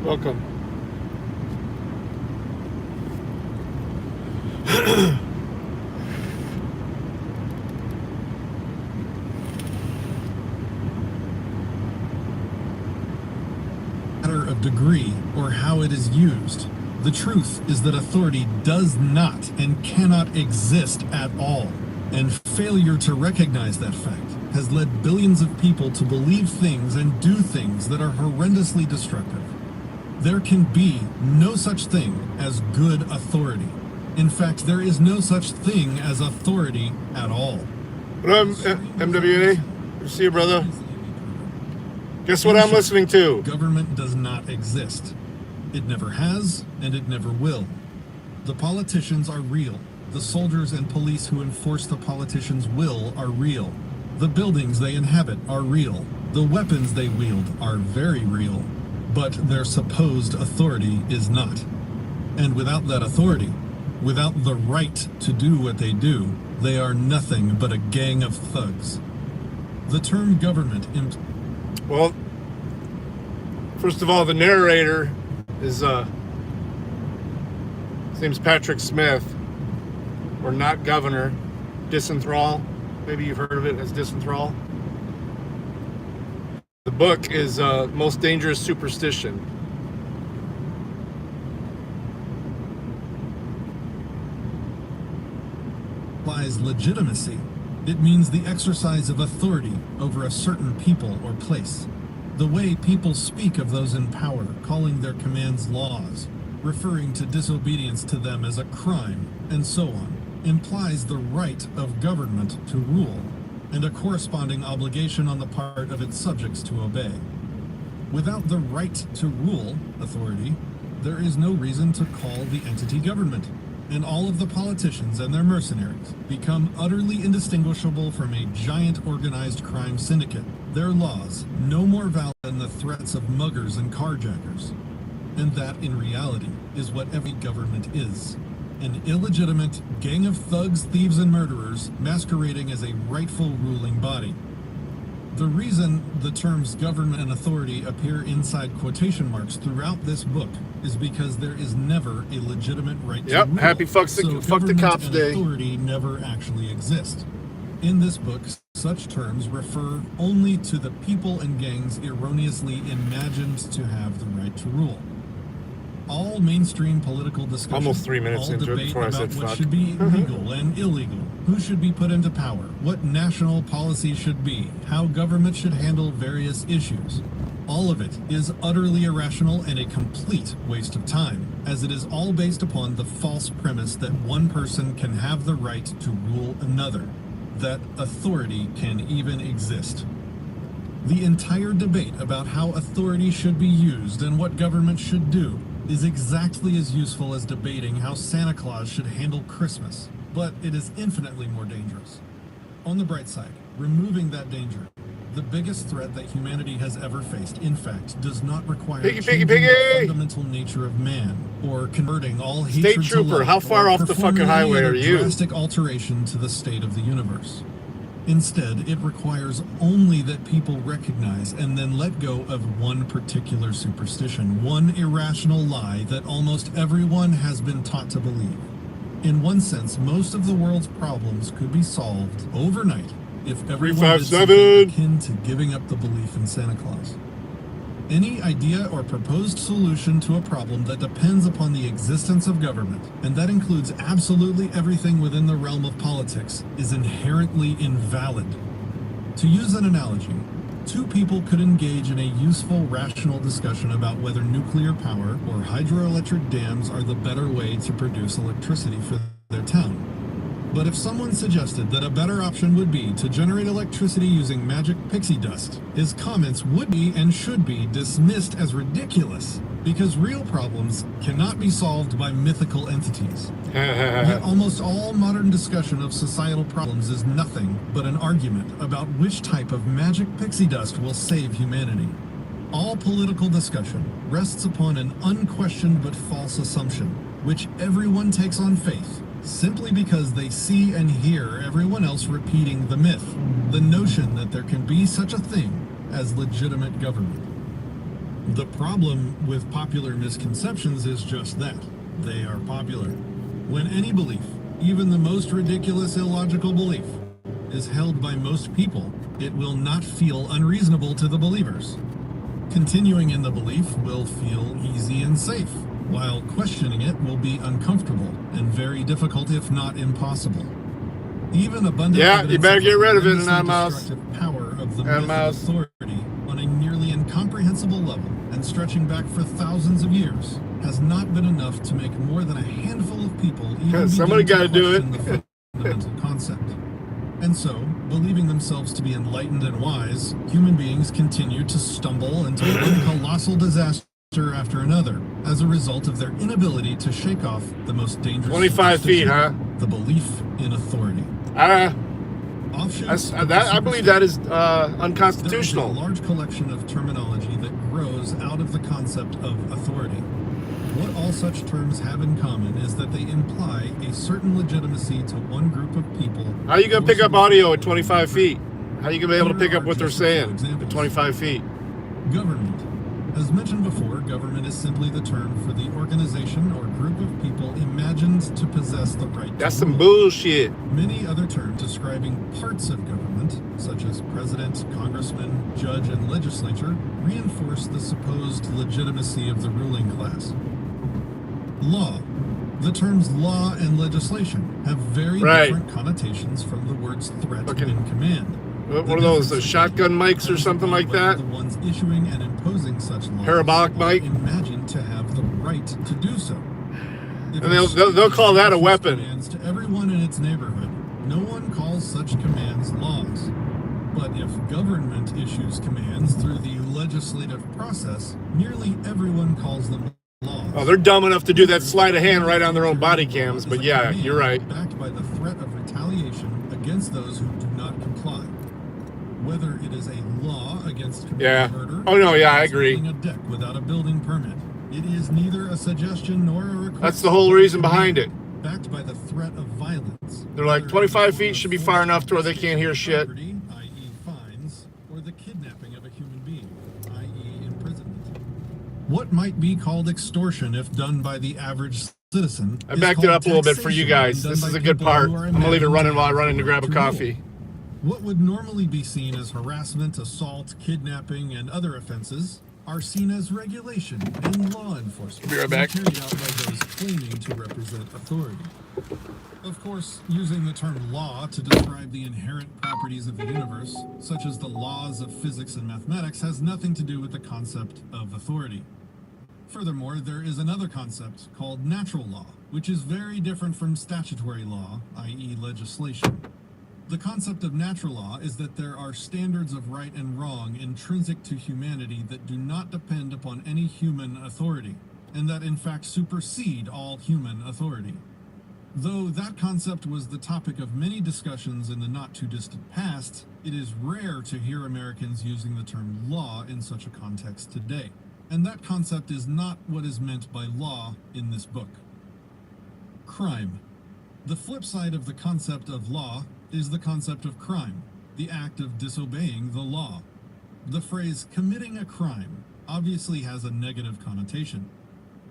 Welcome. Matter of degree or how it is used. The truth is that authority does not and cannot exist at all, and failure to recognize that fact has led billions of people to believe things and do things that are horrendously destructive. There can be no such thing as good authority. In fact, there is no such thing as authority at all. What up, MWA? Good to see you, brother. Guess what I'm listening to? Government does not exist. It never has, and it never will. The politicians are real. The soldiers and police who enforce the politicians' will are real. The buildings they inhabit are real. The weapons they wield are very real. But their supposed authority is not. And without that authority, without the right to do what they do, they are nothing but a gang of thugs. The term government... Well, first of all, the narrator is, his name's Patrick Smith, or Not Governor, Disenthrall. Maybe you've heard of it as Disenthrall. The book is Most Dangerous Superstition. implies legitimacy. It means the exercise of authority over a certain people or place. The way people speak of those in power, calling their commands laws, referring to disobedience to them as a crime, and so on, implies the right of government to rule, and a corresponding obligation on the part of its subjects to obey. Without the right to rule, authority, there is no reason to call the entity government, and all of the politicians and their mercenaries become utterly indistinguishable from a giant organized crime syndicate, their laws no more valid than the threats of muggers and carjackers. And that, in reality, is what every government is. An illegitimate gang of thugs, thieves, and murderers masquerading as a rightful ruling body. The reason the terms government and authority appear inside quotation marks throughout this book is because there is never a legitimate right to rule. Happy fuck the cops day. Authority never actually exist. In this book, such terms refer only to the people and gangs erroneously imagined to have the right to rule. All mainstream political discussion, almost 3 minutes all into it debate before I said about what fuck. should be legal and illegal, who should be put into power, what national policy should be, how government should handle various issues. All of it is utterly irrational and a complete waste of time, as it is all based upon the false premise that one person can have the right to rule another, that authority can even exist. The entire debate about how authority should be used and what government should do is exactly as useful as debating how Santa Claus should handle Christmas, but it is infinitely more dangerous. On the bright side, removing that danger, the biggest threat that humanity has ever faced, in fact, does not require changing the fundamental nature of man, or converting all hatred State Trooper, to love, how far off the fucking highway are you? Drastic alteration to the state of the universe. Instead, it requires only that people recognize and then let go of one particular superstition, one irrational lie that almost everyone has been taught to believe. In one sense, most of the world's problems could be solved overnight if everyone did something akin to giving up the belief in Santa Claus. Any idea or proposed solution to a problem that depends upon the existence of government, and that includes absolutely everything within the realm of politics, is inherently invalid. To use an analogy, two people could engage in a useful, rational discussion about whether nuclear power or hydroelectric dams are the better way to produce electricity for their town. But if someone suggested that a better option would be to generate electricity using magic pixie dust, his comments would be and should be dismissed as ridiculous, because real problems cannot be solved by mythical entities. Yet almost all modern discussion of societal problems is nothing but an argument about which type of magic pixie dust will save humanity. All political discussion rests upon an unquestioned but false assumption, which everyone takes on faith, simply because they see and hear everyone else repeating the myth, the notion that there can be such a thing as legitimate government. The problem with popular misconceptions is just that. They are popular. When any belief, even the most ridiculous illogical belief, is held by most people, it will not feel unreasonable to the believers. Continuing in the belief will feel easy and safe, while questioning it will be uncomfortable and very difficult, if not impossible. Even abundant Yeah, you better get rid of it, destructive power of the myth of authority on a nearly incomprehensible level and stretching back for thousands of years has not been enough to make more than a handful of people even somebody got to do it. the fundamental concept. And so, believing themselves to be enlightened and wise, human beings continue to stumble into one colossal disaster after another as a result of their inability to shake off the most dangerous 25 feet, huh? The belief in authority. I believe that is unconstitutional. There is a large collection of terminology that grows out of the concept of authority. What all such terms have in common is that they imply a certain legitimacy to one group of people. How are you going to pick up audio at 25 feet? How are you going to be able to pick up what they're saying at 25 feet? Government. As mentioned before, government is simply the term for the organization or group of people imagined to possess the right to That's some rule. bullshit. Many other terms describing parts of government, such as president, congressman, judge, and legislature, reinforce the supposed legitimacy of the ruling class. Law. The terms law and legislation have very different connotations from the words threat and command. What are those, the shotgun mics or something like that? The ones issuing and imposing such laws Parabolic mic? imagined to have the right to do so. And they'll call that a weapon. Commands to everyone in its neighborhood. No one calls such commands laws. But if government issues commands through the legislative process, nearly everyone calls them laws. Oh, they're dumb enough to do that sleight of hand right on their own body cams, but yeah, you're right. Backed by the threat of retaliation against those who do not comply. Whether it is a law against committing murder, oh no, yeah, I agree. A deck without a building permit, it is neither a suggestion nor a request. That's the whole reason behind it. Backed by the threat of violence. They're like 25 feet should be far enough to where they can't hear shit. Property, i.e., fines, or the kidnapping of a human being, i.e., imprisonment. What might be called extortion if done by the average citizen? I backed it up a little bit for you guys. This is a good part. I'm gonna leave it running while I run in to grab a coffee. What would normally be seen as harassment, assault, kidnapping, and other offenses are seen as regulation and law enforcement. Be right back. Carried out by those claiming to represent authority. Of course, using the term law to describe the inherent properties of the universe, such as the laws of physics and mathematics, has nothing to do with the concept of authority. Furthermore, there is another concept called natural law, which is very different from statutory law, i.e. legislation. The concept of natural law is that there are standards of right and wrong intrinsic to humanity that do not depend upon any human authority, and that in fact supersede all human authority. Though that concept was the topic of many discussions in the not-too-distant past, it is rare to hear Americans using the term law in such a context today, and that concept is not what is meant by law in this book. Crime. The flip side of the concept of law is the concept of crime, the act of disobeying the law. The phrase committing a crime obviously has a negative connotation.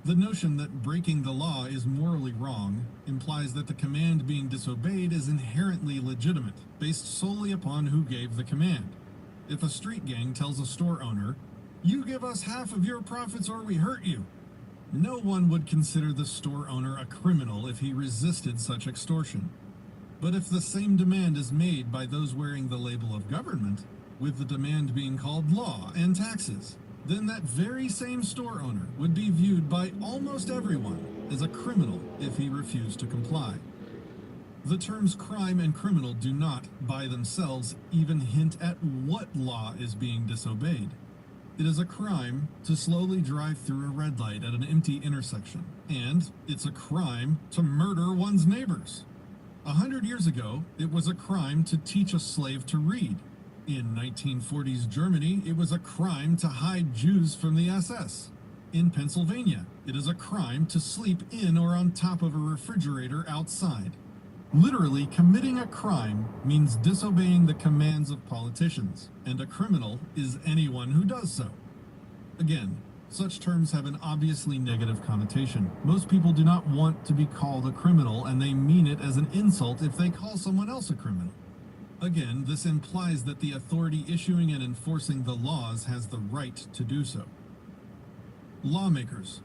The notion that breaking the law is morally wrong implies that the command being disobeyed is inherently legitimate, based solely upon who gave the command. If a street gang tells a store owner, "You give us half of your profits or we hurt you," no one would consider the store owner a criminal if he resisted such extortion. But if the same demand is made by those wearing the label of government, with the demand being called law and taxes, then that very same store owner would be viewed by almost everyone as a criminal if he refused to comply. The terms crime and criminal do not, by themselves, even hint at what law is being disobeyed. It is a crime to slowly drive through a red light at an empty intersection, and it's a crime to murder one's neighbors. 100 years ago, it was a crime to teach a slave to read. In 1940s Germany, it was a crime to hide Jews from the SS. In Pennsylvania, it is a crime to sleep in or on top of a refrigerator outside. Literally, committing a crime means disobeying the commands of politicians, and a criminal is anyone who does so. Again, Such terms have an obviously negative connotation. Most people do not want to be called a criminal, and they mean it as an insult if they call someone else a criminal. Again, this implies that the authority issuing and enforcing the laws has the right to do so. Lawmakers.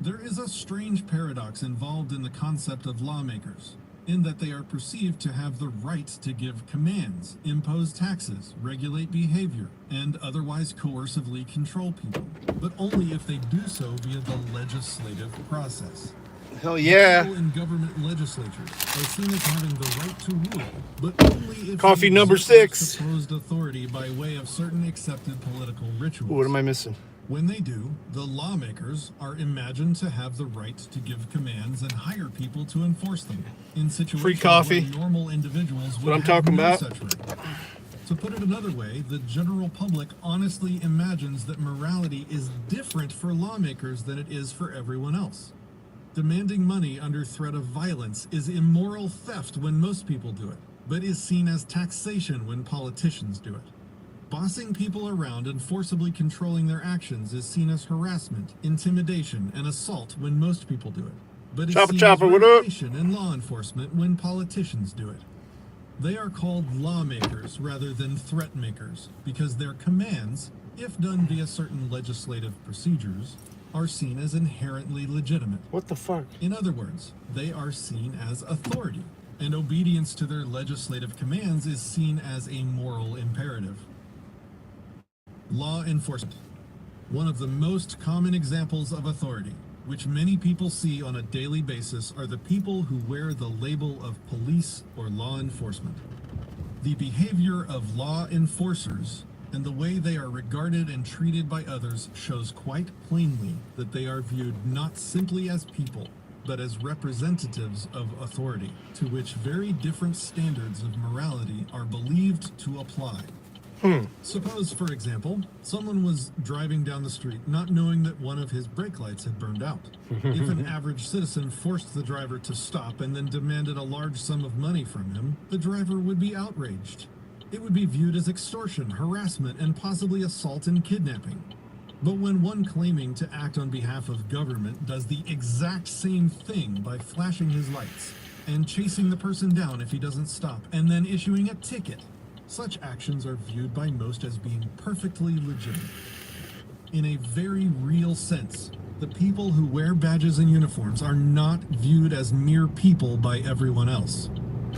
There is a strange paradox involved in the concept of lawmakers, in that they are perceived to have the right to give commands, impose taxes, regulate behavior, and otherwise coercively control people, but only if they do so via the legislative process. Hell yeah. People in government legislatures are seen as having the right to rule, but only if Coffee they number exert 6. supposed authority by way of certain accepted political rituals. What am I missing? When they do, the lawmakers are imagined to have the right to give commands and hire people to enforce them in situations Free coffee. where normal individuals would What I'm have talking no about. such right. To put it another way, the general public honestly imagines that morality is different for lawmakers than it is for everyone else. Demanding money under threat of violence is immoral theft when most people do it, but is seen as taxation when politicians do it. Bossing people around and forcibly controlling their actions is seen as harassment, intimidation, and assault when most people do it, but is seen Chopper, as what up? regulation and law enforcement when politicians do it. They are called lawmakers rather than threat makers because their commands, if done via certain legislative procedures, are seen as inherently legitimate. What the fuck? In other words, they are seen as authority, and obedience to their legislative commands is seen as a moral imperative. Law enforcement. One of the most common examples of authority, which many people see on a daily basis, are the people who wear the label of police or law enforcement. The behavior of law enforcers and the way they are regarded and treated by others shows quite plainly that they are viewed not simply as people, but as representatives of authority, to which very different standards of morality are believed to apply. Suppose, for example, someone was driving down the street not knowing that one of his brake lights had burned out. If an average citizen forced the driver to stop and then demanded a large sum of money from him, the driver would be outraged. It would be viewed as extortion, harassment, and possibly assault and kidnapping. But when one claiming to act on behalf of government does the exact same thing by flashing his lights and chasing the person down if he doesn't stop and then issuing a ticket, such actions are viewed by most as being perfectly legitimate. In a very real sense, the people who wear badges and uniforms are not viewed as mere people by everyone else.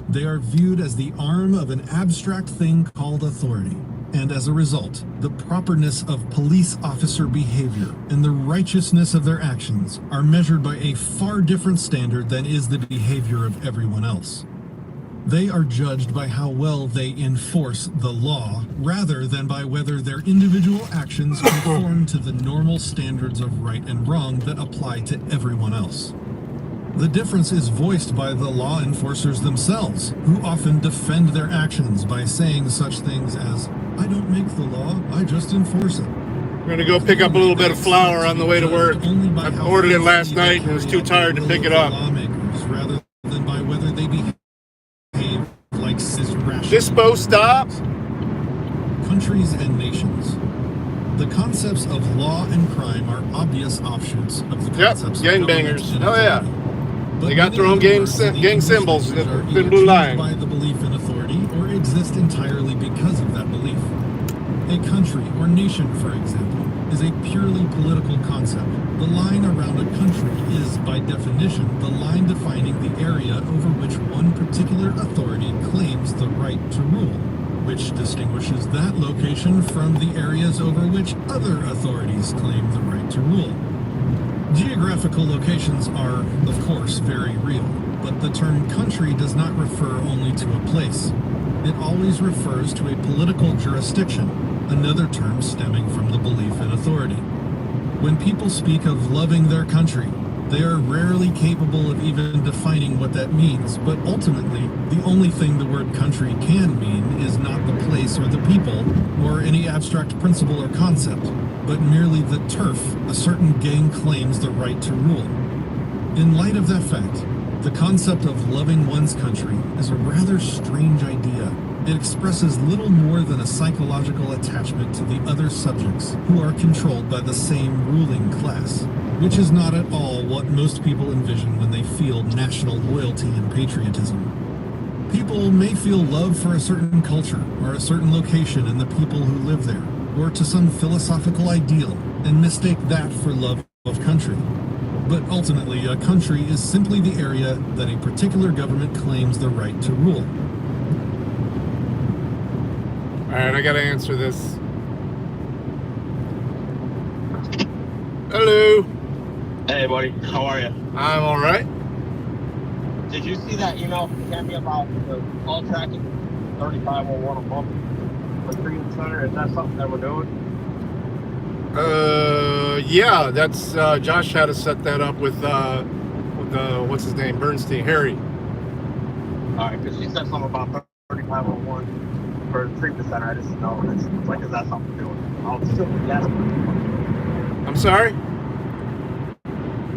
They are viewed as the arm of an abstract thing called authority, and as a result, the properness of police officer behavior and the righteousness of their actions are measured by a far different standard than is the behavior of everyone else. They are judged by how well they enforce the law, rather than by whether their individual actions conform to the normal standards of right and wrong that apply to everyone else. The difference is voiced by the law enforcers themselves, who often defend their actions by saying such things as, "I don't make the law, I just enforce it." We're gonna go pick up a little bit of flour on the way to work. I ordered it last night and was too tired to pick it up. Lawmakers, rather than by whether they behave like rational. Dispo stop. Countries and nations. The concepts of law and crime are obvious offshoots of the concepts of gangbangers. government and Oh yeah. authority. But They got many their own of the gang words in the gang English symbols, language the are thin either blue changed line. by the belief in authority or exist entirely because of that belief. A country or nation, for example, is a purely political concept. The line around a country is, by definition, the line defining the area over which one particular authority claims the right to rule, which distinguishes that location from the areas over which other authorities claim the right to rule. Geographical locations are, of course, very real, but the term country does not refer only to a place. It always refers to a political jurisdiction, another term stemming from the belief in authority. When people speak of loving their country, they are rarely capable of even defining what that means, but ultimately, the only thing the word country can mean is not the place or the people, or any abstract principle or concept, but merely the turf a certain gang claims the right to rule. In light of that fact, the concept of loving one's country is a rather strange idea, It expresses little more than a psychological attachment to the other subjects who are controlled by the same ruling class, which is not at all what most people envision when they feel national loyalty and patriotism. People may feel love for a certain culture or a certain location and the people who live there, or to some philosophical ideal, and mistake that for love of country. But ultimately, a country is simply the area that a particular government claims the right to rule. All right, I gotta answer this. Hello. Hey, buddy. How are you? I'm all right. Did you see that email from Tammy about the call tracking? 3501 a month for treatment center. Is that something that we're doing? Yeah, that's Josh had to set that up with what's his name, Bernstein, Harry. All right, because she said something about 3501 for the treatment center. I just didn't know. It's like, is that something we're doing? I'll assume yes. I'm sorry.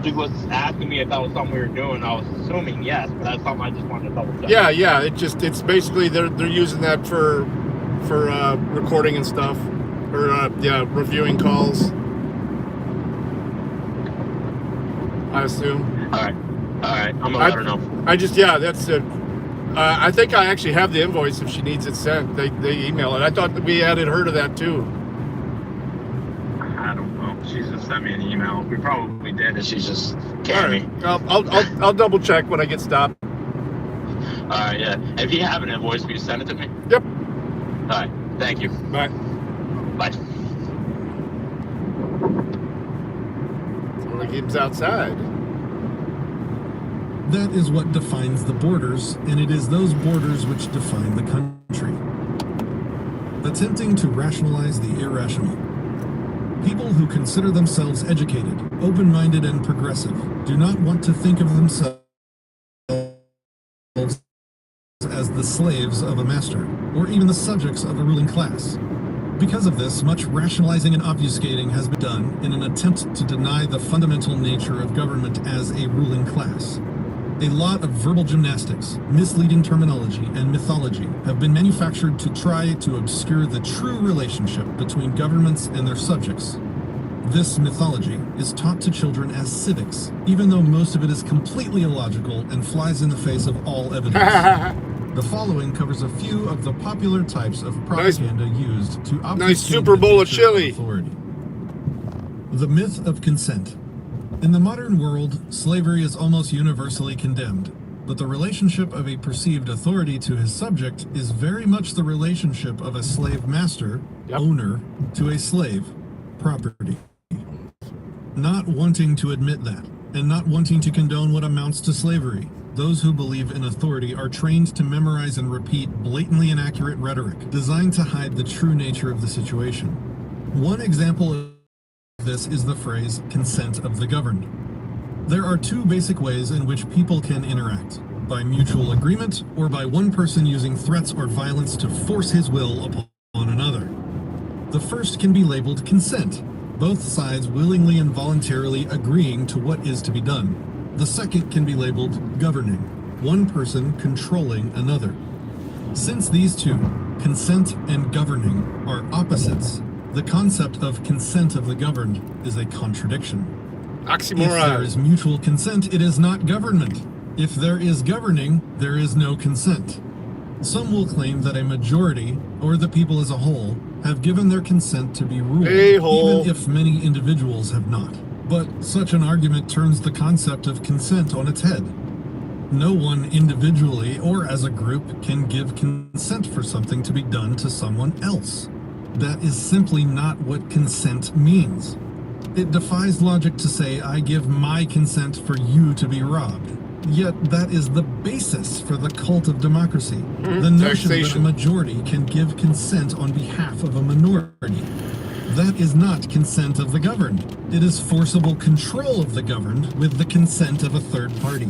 She was asking me if that was something we were doing. I was assuming yes, but that's something I just wanted to double check. Yeah. It's basically they're using that for recording and stuff, or reviewing calls. I assume. All right. I'm gonna let her know. That's it. I think I actually have the invoice if she needs it sent. They email it. I thought that we added her to that too. I don't know. She's just sent me an email. We probably did, and she's just Tammy. I'll double check when I get stopped. All right, yeah. If you have an invoice, will you send it to me? Yep. All right. Thank you. Bye. Bye. So he keeps outside. That is what defines the borders, and it is those borders which define the country. Attempting to rationalize the irrational. People who consider themselves educated, open-minded, and progressive do not want to think of themselves as the slaves of a master, or even the subjects of a ruling class. Because of this, much rationalizing and obfuscating has been done in an attempt to deny the fundamental nature of government as a ruling class. A lot of verbal gymnastics, misleading terminology, and mythology have been manufactured to try to obscure the true relationship between governments and their subjects. This mythology is taught to children as civics, even though most of it is completely illogical and flies in the face of all evidence. The following covers a few of the popular types of propaganda used to obfuscate nice Super Bowl of chili. Authority. The myth of consent. In the modern world, slavery is almost universally condemned, but the relationship of a perceived authority to his subject is very much the relationship of a slave master, owner, to a slave, property. Not wanting to admit that, and not wanting to condone what amounts to slavery, those who believe in authority are trained to memorize and repeat blatantly inaccurate rhetoric designed to hide the true nature of the situation. One example of this is the phrase, consent of the governed. There are two basic ways in which people can interact, by mutual agreement or by one person using threats or violence to force his will upon another. The first can be labeled consent, both sides willingly and voluntarily agreeing to what is to be done. The second can be labeled governing, one person controlling another. Since these two, consent and governing, are opposites, the concept of consent of the governed is a contradiction. Oxymoron. If there is mutual consent, it is not government. If there is governing, there is no consent. Some will claim that a majority, or the people as a whole, have given their consent to be ruled, even if many individuals have not. But such an argument turns the concept of consent on its head. No one individually or as a group can give consent for something to be done to someone else. That is simply not what consent means. It defies logic to say, I give my consent for you to be robbed. Yet that is the basis for the cult of democracy. The notion that a majority can give consent on behalf of a minority. That is not consent of the governed. It is forcible control of the governed with the consent of a third party.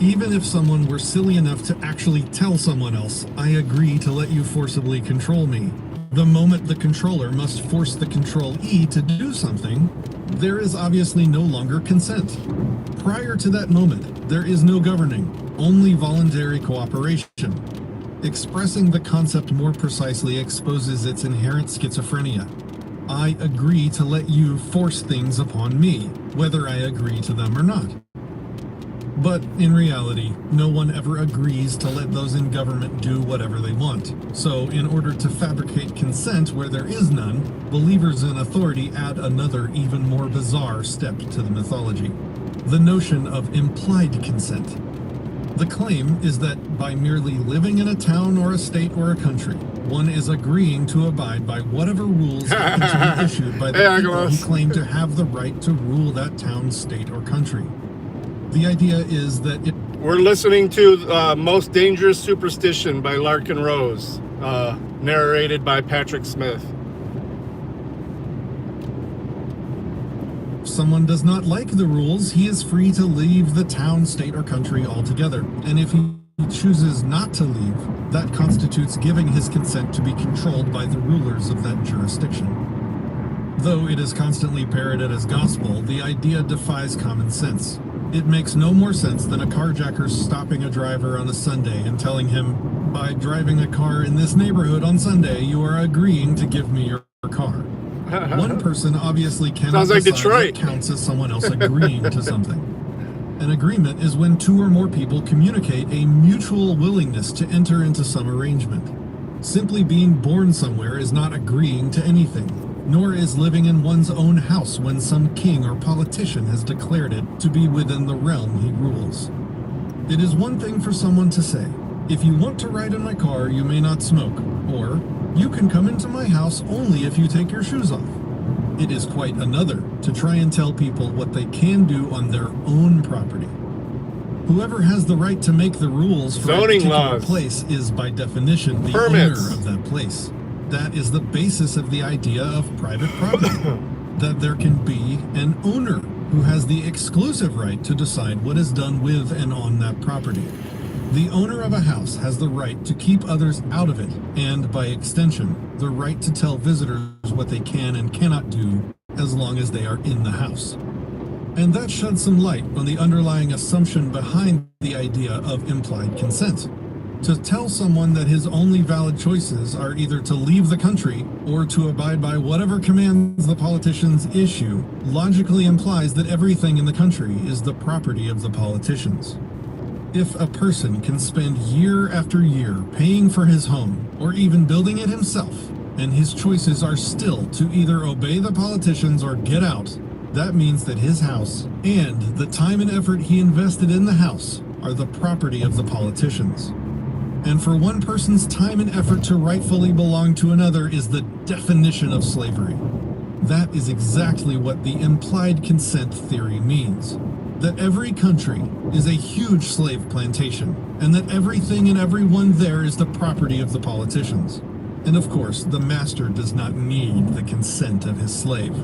Even if someone were silly enough to actually tell someone else, I agree to let you forcibly control me, the moment the controller must force the controllee to do something, there is obviously no longer consent. Prior to that moment, there is no governing, only voluntary cooperation. Expressing the concept more precisely exposes its inherent schizophrenia. I agree to let you force things upon me, whether I agree to them or not. But in reality, no one ever agrees to let those in government do whatever they want. So, in order to fabricate consent where there is none, believers in authority add another, even more bizarre step to the mythology: the notion of implied consent. The claim is that by merely living in a town or a state or a country, one is agreeing to abide by whatever rules happen to be issued by the people who claim to have the right to rule that town, state, or country. The idea is that We're listening to Most Dangerous Superstition by Larkin Rose, narrated by Patrick Smith. if someone does not like the rules, he is free to leave the town, state, or country altogether. And if he chooses not to leave, that constitutes giving his consent to be controlled by the rulers of that jurisdiction. Though it is constantly parroted as gospel, the idea defies common sense. It makes no more sense than a carjacker stopping a driver on a Sunday and telling him, by driving a car in this neighborhood on Sunday, you are agreeing to give me your car. One person obviously cannot decide what counts as someone else agreeing to something. An agreement is when two or more people communicate a mutual willingness to enter into some arrangement. Simply being born somewhere is not agreeing to anything, nor is living in one's own house when some king or politician has declared it to be within the realm he rules. It is one thing for someone to say, if you want to ride in my car, you may not smoke, or you can come into my house only if you take your shoes off. It is quite another to try and tell people what they can do on their own property. Whoever has the right to make the rules for a particular place is by definition the owner of that place. That is the basis of the idea of private property, that there can be an owner who has the exclusive right to decide what is done with and on that property. The owner of a house has the right to keep others out of it, and by extension, the right to tell visitors what they can and cannot do as long as they are in the house. And that sheds some light on the underlying assumption behind the idea of implied consent. To tell someone that his only valid choices are either to leave the country or to abide by whatever commands the politicians issue logically implies that everything in the country is the property of the politicians. If a person can spend year after year paying for his home or even building it himself, and his choices are still to either obey the politicians or get out, that means that his house and the time and effort he invested in the house are the property of the politicians. And for one person's time and effort to rightfully belong to another is the definition of slavery. That is exactly what the implied consent theory means. That every country is a huge slave plantation, and that everything and everyone there is the property of the politicians. And of course, the master does not need the consent of his slave.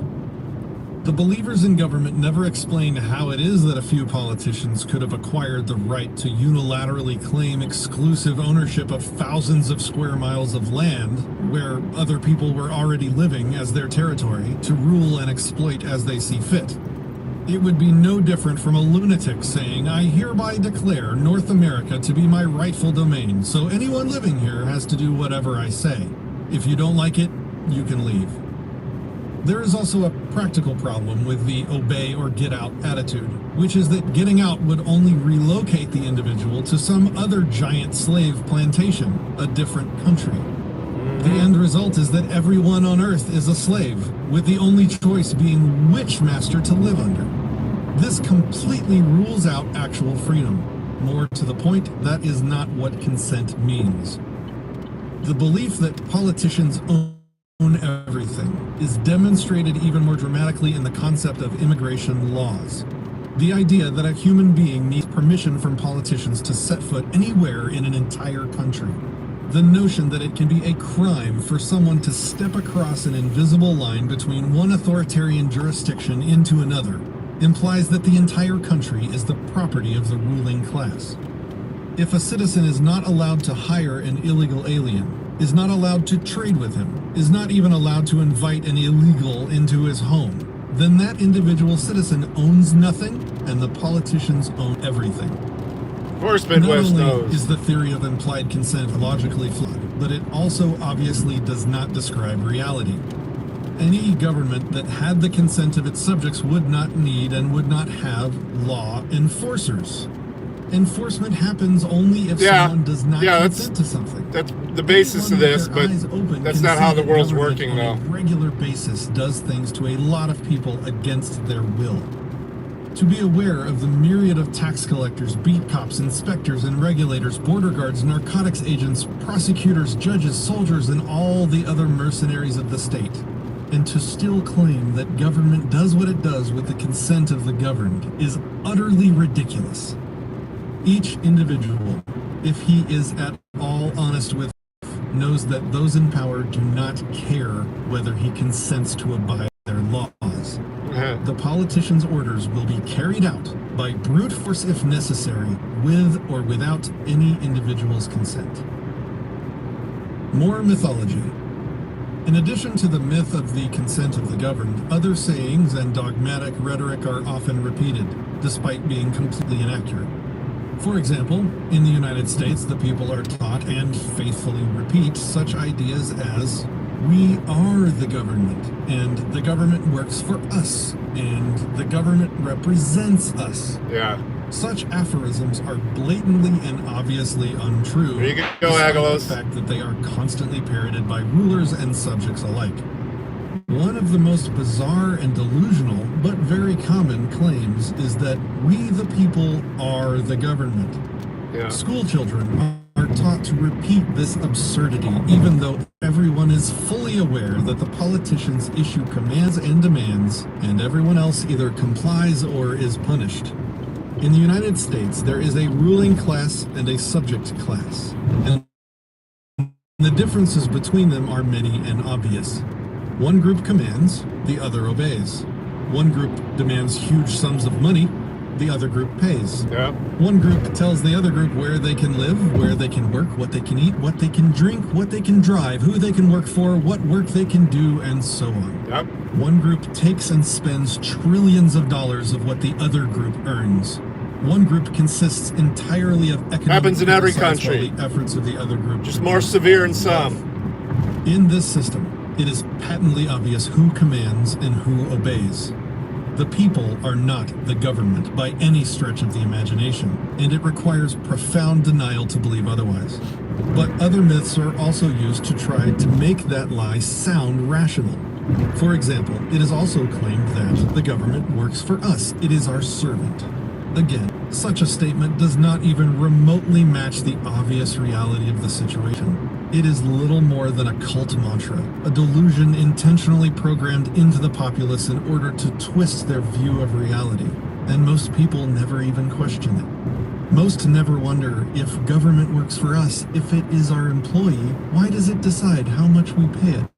The believers in government never explain how it is that a few politicians could have acquired the right to unilaterally claim exclusive ownership of thousands of square miles of land where other people were already living as their territory to rule and exploit as they see fit. It would be no different from a lunatic saying, I hereby declare North America to be my rightful domain, so anyone living here has to do whatever I say. If you don't like it, you can leave. There is also a practical problem with the obey or get out attitude, which is that getting out would only relocate the individual to some other giant slave plantation, a different country. The end result is that everyone on Earth is a slave, with the only choice being which master to live under. This completely rules out actual freedom. More to the point, that is not what consent means. The belief that politicians own everything is demonstrated even more dramatically in the concept of immigration laws. The idea that a human being needs permission from politicians to set foot anywhere in an entire country. The notion that it can be a crime for someone to step across an invisible line between one authoritarian jurisdiction into another implies that the entire country is the property of the ruling class. If a citizen is not allowed to hire an illegal alien, is not allowed to trade with him, is not even allowed to invite an illegal into his home, then that individual citizen owns nothing and the politicians own everything. Enforcement Not West only knows. is the theory of implied consent logically flawed, but it also obviously does not describe reality. Any government that had the consent of its subjects would not need and would not have law enforcers. Enforcement happens only if someone does not consent to something. That's the basis of this, but that's not how the world's working, though. On a regular basis does things to a lot of people against their will. To be aware of the myriad of tax collectors, beat cops, inspectors and regulators, border guards, narcotics agents, prosecutors, judges, soldiers, and all the other mercenaries of the state, and to still claim that government does what it does with the consent of the governed is utterly ridiculous. Each individual, if he is at all honest with, knows that those in power do not care whether he consents to abide by their laws. The politicians' orders will be carried out by brute force if necessary, with or without any individual's consent. More mythology. In addition to the myth of the consent of the governed, other sayings and dogmatic rhetoric are often repeated, despite being completely inaccurate. For example, in the United States, the people are taught and faithfully repeat such ideas as, "We are the government," and "the government works for us," and "the government represents us." Yeah. Such aphorisms are blatantly and obviously untrue, There you go, despite Agalos. the fact that they are constantly parroted by rulers and subjects alike. One of the most bizarre and delusional, but very common claims is that we the people are the government. Yeah. School children are taught to repeat this absurdity, even though everyone is fully aware that the politicians issue commands and demands, and everyone else either complies or is punished. In the United States, there is a ruling class and a subject class, and the differences between them are many and obvious. One group commands, the other obeys. One group demands huge sums of money, the other group pays. Yeah. One group tells the other group where they can live, where they can work, what they can eat, what they can drink, what they can drive, who they can work for, what work they can do, and so on. Yep. One group takes and spends trillions of dollars of what the other group earns. One group consists entirely of economic Happens in every oversights, while country. the efforts of the other group Just more severe in some. In this system, it is patently obvious who commands and who obeys. The people are not the government by any stretch of the imagination, and it requires profound denial to believe otherwise. But other myths are also used to try to make that lie sound rational. For example, it is also claimed that the government works for us, it is our servant. Again, such a statement does not even remotely match the obvious reality of the situation. It is little more than a cult mantra, a delusion intentionally programmed into the populace in order to twist their view of reality, and most people never even question it. Most never wonder, if government works for us, if it is our employee, why does it decide how much we pay it?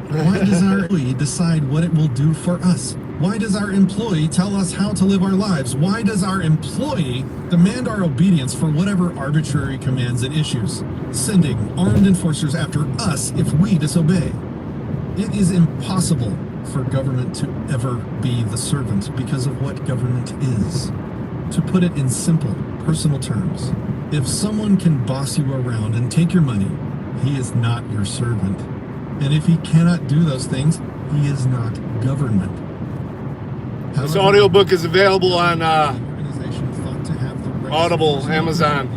Why does our employee decide what it will do for us? Why does our employee tell us how to live our lives? Why does our employee demand our obedience for whatever arbitrary commands it issues, sending armed enforcers after us if we disobey? It is impossible for government to ever be the servant because of what government is. To put it in simple, personal terms, if someone can boss you around and take your money, he is not your servant. And if he cannot do those things, he is not government. This audiobook is available on Audible, Amazon,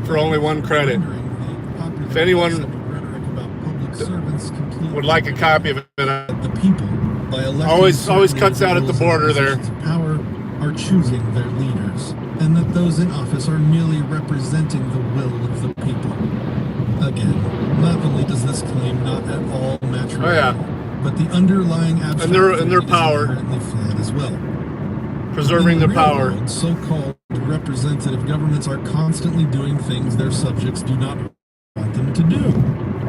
for only $1 credit. If anyone would like a copy of it, the people, by always cuts out at the border there. Power are choosing their leaders, and that those in office are merely representing the will of the people. Again, not only does this claim not at all match reality, but the underlying abstract and their power, is inherently flawed as well. Preserving their power. World, so-called representative governments are constantly doing things their subjects do not want them to do.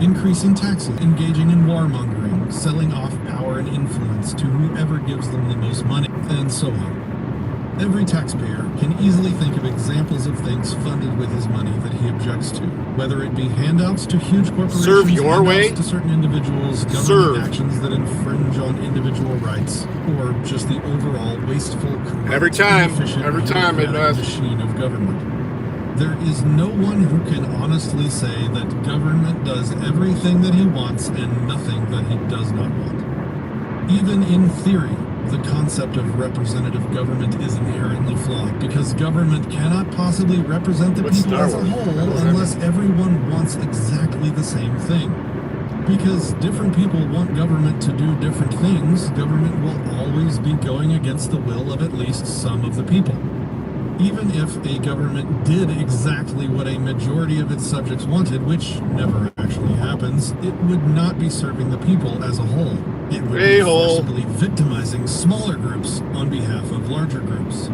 Increasing taxes, engaging in warmongering, selling off power and influence to whoever gives them the most money, and so on. Every taxpayer can easily think of examples of things funded with his money that he objects to, whether it be handouts to huge corporations, Serve your handouts way. to certain individuals, government Serve. actions that infringe on individual rights, or just the overall wasteful, corrupt, Every time it bureaucratic does. machine of government. There is no one who can honestly say that government does everything that he wants and nothing that he does not want. Even in theory, the concept of representative government is inherently flawed because government cannot possibly represent the What's people Star as a Wars? whole What does that unless everyone wants exactly the same thing. Because different people want government to do different things, government will always be going against the will of at least some of the people. Even if a government did exactly what a majority of its subjects wanted, which never actually happens, it would not be serving the people as a whole. It would be forcibly victimizing smaller groups on behalf of larger groups.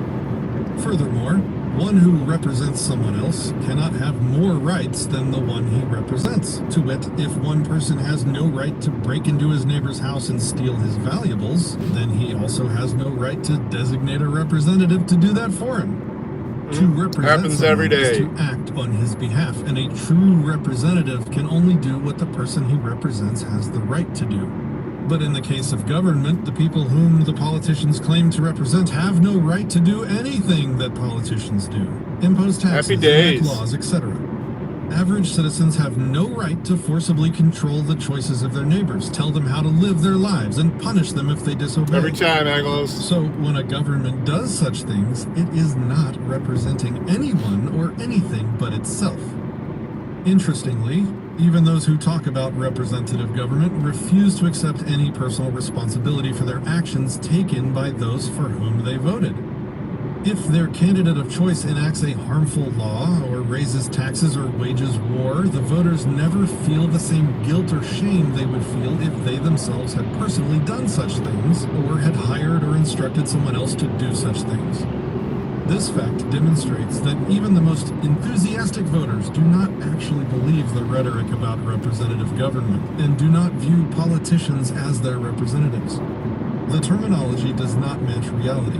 Furthermore, one who represents someone else cannot have more rights than the one he represents. To wit, if one person has no right to break into his neighbor's house and steal his valuables, then he also has no right to designate a representative to do that for him. To represent Happens every someone is day. to act on his behalf, and a true representative can only do what the person he represents has the right to do. But in the case of government, the people whom the politicians claim to represent have no right to do anything that politicians do. Impose taxes, Happy days. enact laws, etc. Average citizens have no right to forcibly control the choices of their neighbors, tell them how to live their lives, and punish them if they disobey. Every time, Aglos. So when a government does such things, it is not representing anyone or anything but itself. Interestingly, even those who talk about representative government refuse to accept any personal responsibility for their actions taken by those for whom they voted. If their candidate of choice enacts a harmful law or raises taxes or wages war, the voters never feel the same guilt or shame they would feel if they themselves had personally done such things or had hired or instructed someone else to do such things. This fact demonstrates that even the most enthusiastic voters do not actually believe the rhetoric about representative government and do not view politicians as their representatives. The terminology does not match reality,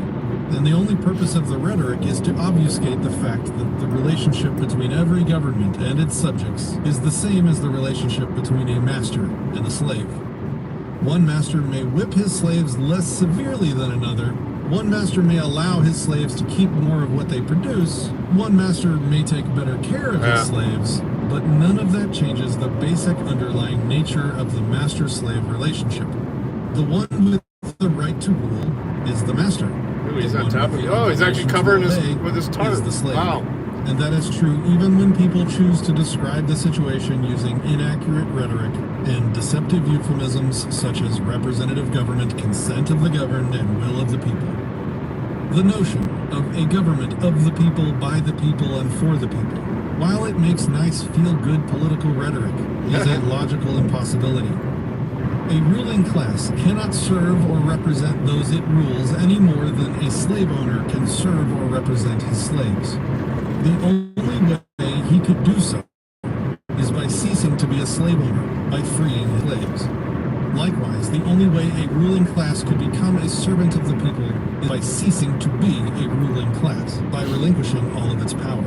and the only purpose of the rhetoric is to obfuscate the fact that the relationship between every government and its subjects is the same as the relationship between a master and a slave. One master may whip his slaves less severely than another. One master may allow his slaves to keep more of what they produce. One master may take better care of his slaves, but none of that changes the basic underlying nature of the master-slave relationship. The one with the right to rule is the master. Ooh, he's on top of me. Oh, he's actually covering his with his tarp. Is the slave. Wow. And that is true even when people choose to describe the situation using inaccurate rhetoric and deceptive euphemisms such as representative government, consent of the governed, and will of the people. The notion of a government of the people, by the people, and for the people, while it makes nice, feel-good political rhetoric, is a logical impossibility. A ruling class cannot serve or represent those it rules any more than a slave owner can serve or represent his slaves. The only way he could do so is by ceasing to be a slave owner, by freeing his slaves. Likewise, the only way a ruling class could become a servant of the people is by ceasing to be a ruling class, by relinquishing all of its power.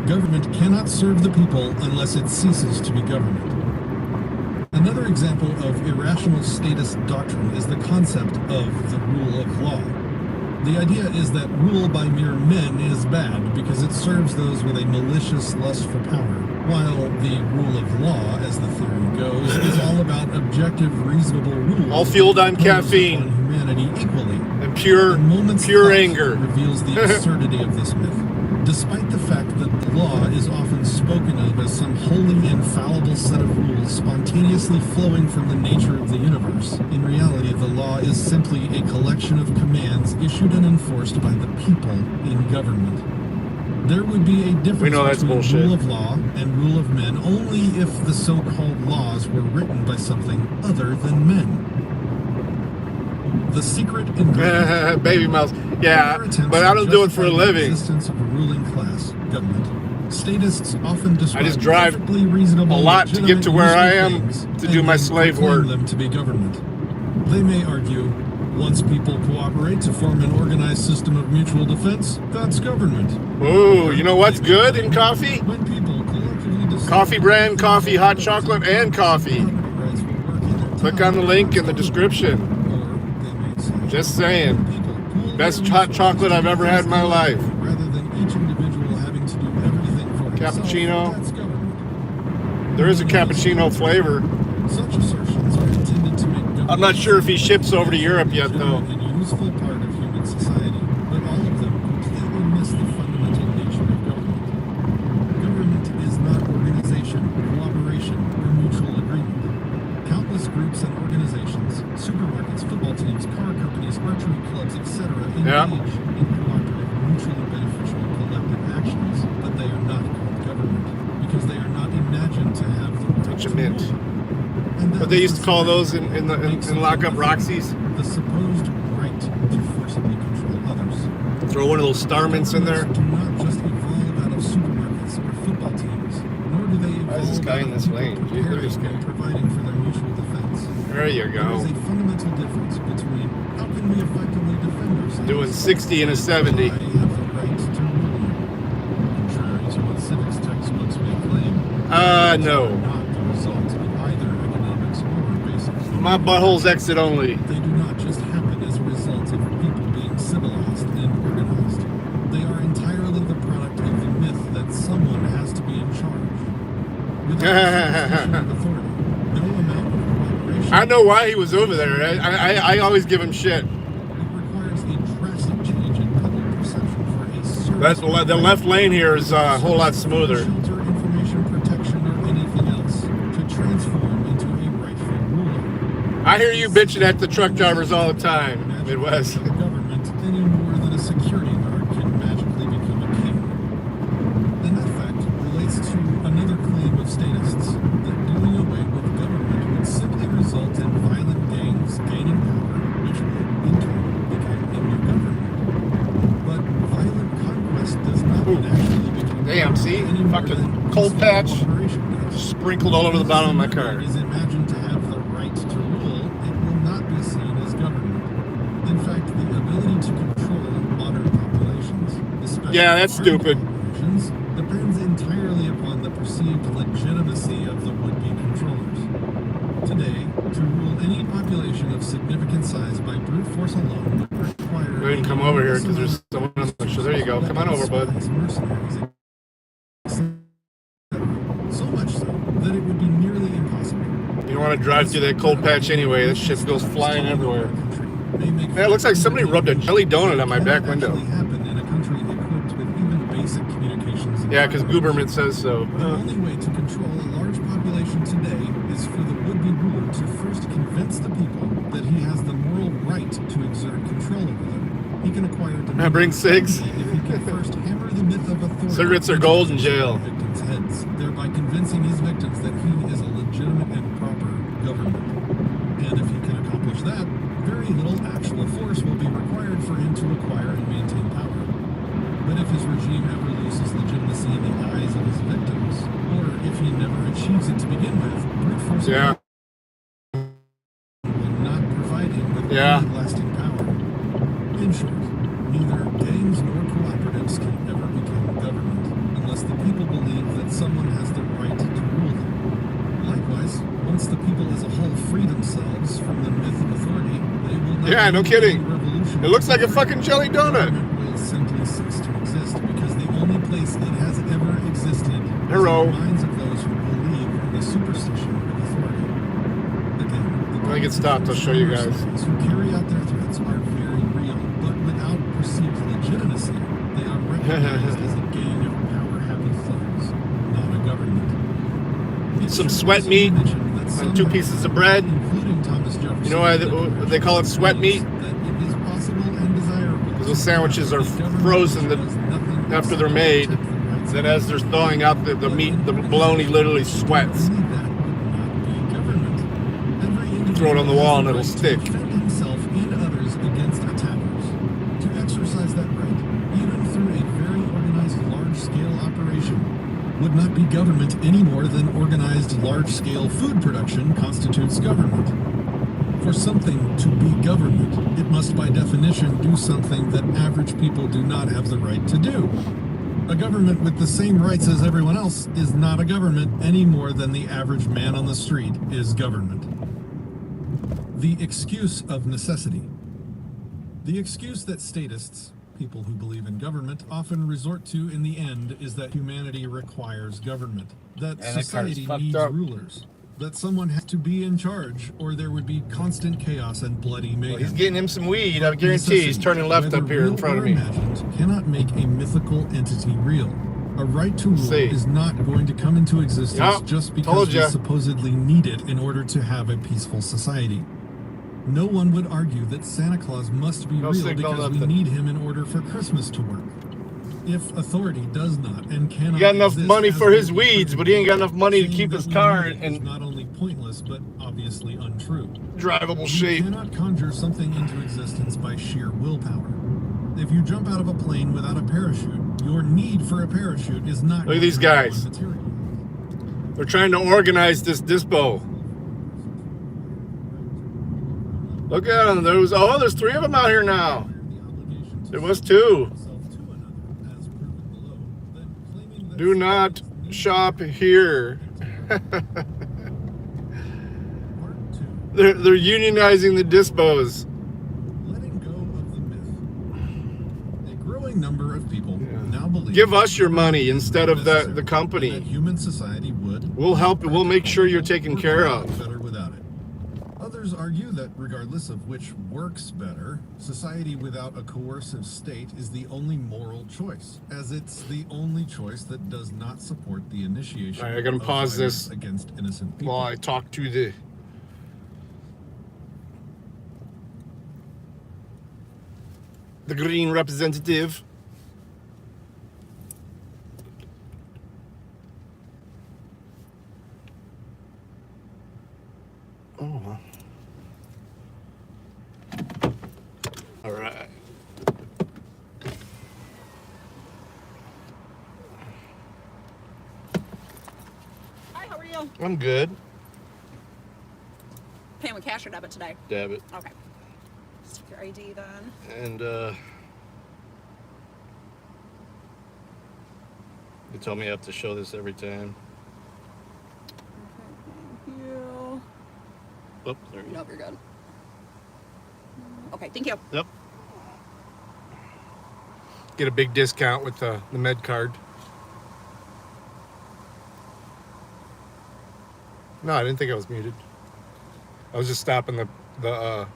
Government cannot serve the people unless it ceases to be government. Another example of irrational statist doctrine is the concept of the rule of law. The idea is that rule by mere men is bad because it serves those with a malicious lust for power, while the rule of law, as the theory goes, is all about objective, reasonable rules. All fueled on caffeine. On humanity equally. And pure anger. Reveals the absurdity of this myth. Despite the fact that the law is often spoken of as some wholly infallible set of rules spontaneously flowing from the nature of the universe, in reality the law is simply a collection of commands issued and enforced by the people in government. There would be a difference between rule of law and rule of men only if the so-called laws were written by something other than men. The secret ingredient. Baby mouse. Yeah, but I don't do it for a living. The existence of a ruling class, government. Statists often describe I just drive perfectly reasonable, a lot to get to where I am things to do my and slave proclaim work. them to be government. They may argue, Once people cooperate to form an organized system of mutual defense, that's government. Ooh, you know what's good in coffee? When people collectively decide Coffee brand, coffee, hot chocolate, and coffee. rights will work in their Click time, on the link in the description. or they may say, Just saying. people pool Best their hot resources chocolate to I've ever had in my life. rather than each individual having to do everything for himself. Cappuccino. That's government. There is a cappuccino flavor. Such assertions are intended to make government I'm not sure if he ships over to Europe yet, though. a useful part of human society, but all of them completely miss the fundamental nature of government. Government is not organization, cooperation, or mutual agreement. Countless groups and organizations, supermarkets, football teams, car companies, archery clubs, etc. Yeah. engage in cooperative, mutually beneficial collective actions, but they are not called government because they are not imagined to have the right Bunch of to mint. rule. And that What they is used the to call spirit those in lockup Roxy's. the supposed right to forcibly control others. Throw one of those Star Mints in there. Governments do not just evolve out of supermarkets or football teams, nor do they evolve Why is this guy out in of this people lane? Jeez, look at this preparing guy. and providing for their mutual defense. There you There go. is a fundamental difference between how can we effectively defend ourselves Doing 60 and a 70. and have the right to rule you. Contrary to what civics textbooks may claim, No. are not the result of either economics or basic. My butthole's exit only. They do not just happen as a result of people being civilized and organized. They are entirely the product of the myth that someone has to be in charge. Without superstition of authority, no amount of cooperation. I know why he was over there. I always give him shit. It requires a drastic change in public perception for a service. That's the left lane here is a whole lot smoother. Shelter, information protection, or anything else to transform into a rightful ruler. I hear you bitching at the truck drivers all the time, Midwest. Government any more than a security guard can magically become a king. And that fact relates to another claim of statists, that doing away with government would simply result in violent gangs gaining power, which would in turn become a new government. But violent conquest does not Ooh. actually become Damn, see? any more Fucking than cold peaceful patch. cooperation does. Sprinkled all over the bottom of my car. Is imagined to have the right to rule, it will not be seen as government. In fact, the ability to control modern populations, especially Yeah, that's armed stupid. populations, depends entirely upon the perceived legitimacy of the would-be controllers. Today, to rule any population of significant size by brute force alone would require... Go ahead and come over here because there's someone on the show. There you go. Come on over, bud. Mercenaries, so much so that it would be nearly impossible. You don't want to drive through that cold patch anyway. That shit goes flying everywhere. Yeah, it looks like somebody rubbed a jelly donut on my back window. Happen in a country equipped with even basic communications. Yeah, because Gooberman says so. The only way to control a large population today is for the would-be ruler to first convince the people that he has the moral right to exert control over them. He can acquire dominion Bring cigs. if he can first hammer the myth of authority. Cigarettes are gold in jail. into victims' heads, thereby convincing his victims that he is a legitimate and proper government. And if he can accomplish that, very little actual force will be required for him to acquire and maintain power. But if his regime ever loses legitimacy in the eyes of his victims, or if he never achieves it to begin with, brute force Yeah. will not provide him with Yeah. any lasting power. In short, neither gangs nor cooperatives can ever become government unless the people believe that someone has the right to rule them. Likewise, once the people as a whole free themselves from the myth of authority, they will not Yeah, no need kidding. any revolution. It looks like a fucking jelly donut. Government will simply cease to exist because the only place it has ever existed Hero. is in the minds of those who believe in the superstition of authority. Again, the When I get stopped, I'll show you guys. mercenaries who carry out their threats are very real, but without perceived legitimacy, they are recognized as a gang of power-happy thugs, not a government. It Some should sweat also meat be mentioned that some and 2 pieces of bread. including Thomas Jefferson, You know why they call it sweat meat? that it is possible and desirable Because those sandwiches are that government frozen does nothing after they're made. except protect the rights Then as they're thawing out, the meat, the bologna literally sweats. Only that would not be government. Every Throw it on the wall and it'll individual stick. has the right to defend himself and others against attackers. To exercise that right, even through a very organized large-scale operation, would not be government any more than organized large-scale food production constitutes government. For something to be government, it must by definition do something that average people do not have the right to do. A government with the same rights as everyone else is not a government any more than the average man on the street is government. The excuse of necessity. The excuse that statists, people who believe in government, often resort to in the end is that humanity requires government, that society needs rulers, that someone has to be in charge or there would be constant chaos and bloody mayhem. Well, he's getting him some weed. I guarantee he's turning left up here in front of me. Imagined, cannot make a mythical entity real. A right to rule is not going to come into existence just because we supposedly need it in order to have a peaceful society. No one would argue that Santa Claus must be real because we need him in order for Christmas to work. If authority does not and cannot, he got enough money for his weeds, but he ain't got enough money to keep his car in not only pointless but obviously untrue. Drivable shape. You cannot conjure something into existence by sheer willpower. If you jump out of a plane without a parachute, your need for a parachute is not. Look at these guys. They're trying to organize this dispo. Look at them. There's 3 of them out here now. There was 2. Do not shop here. They're unionizing the dispos. Letting go of the myth. A growing number of people now believe. Give us your money instead of the company. That human society would. We'll help. We'll make sure you're taken care of. Better without it. Others argue that regardless of which works better, society without a coercive state is the only moral choice, as it's the only choice that does not support the initiation. All right, I gotta pause this against innocent people. while I talk to the green representative. Oh. All right. Hi, how are you? I'm good. Paying with cash or debit today? Debit. Okay. Just take your ID then. And you told me I have to show this every time. Thank you. Oops, there you go. Nope, you're good. Okay, thank you. Yep. Get a big discount with the med card. No, I didn't think I was muted. I was just stopping the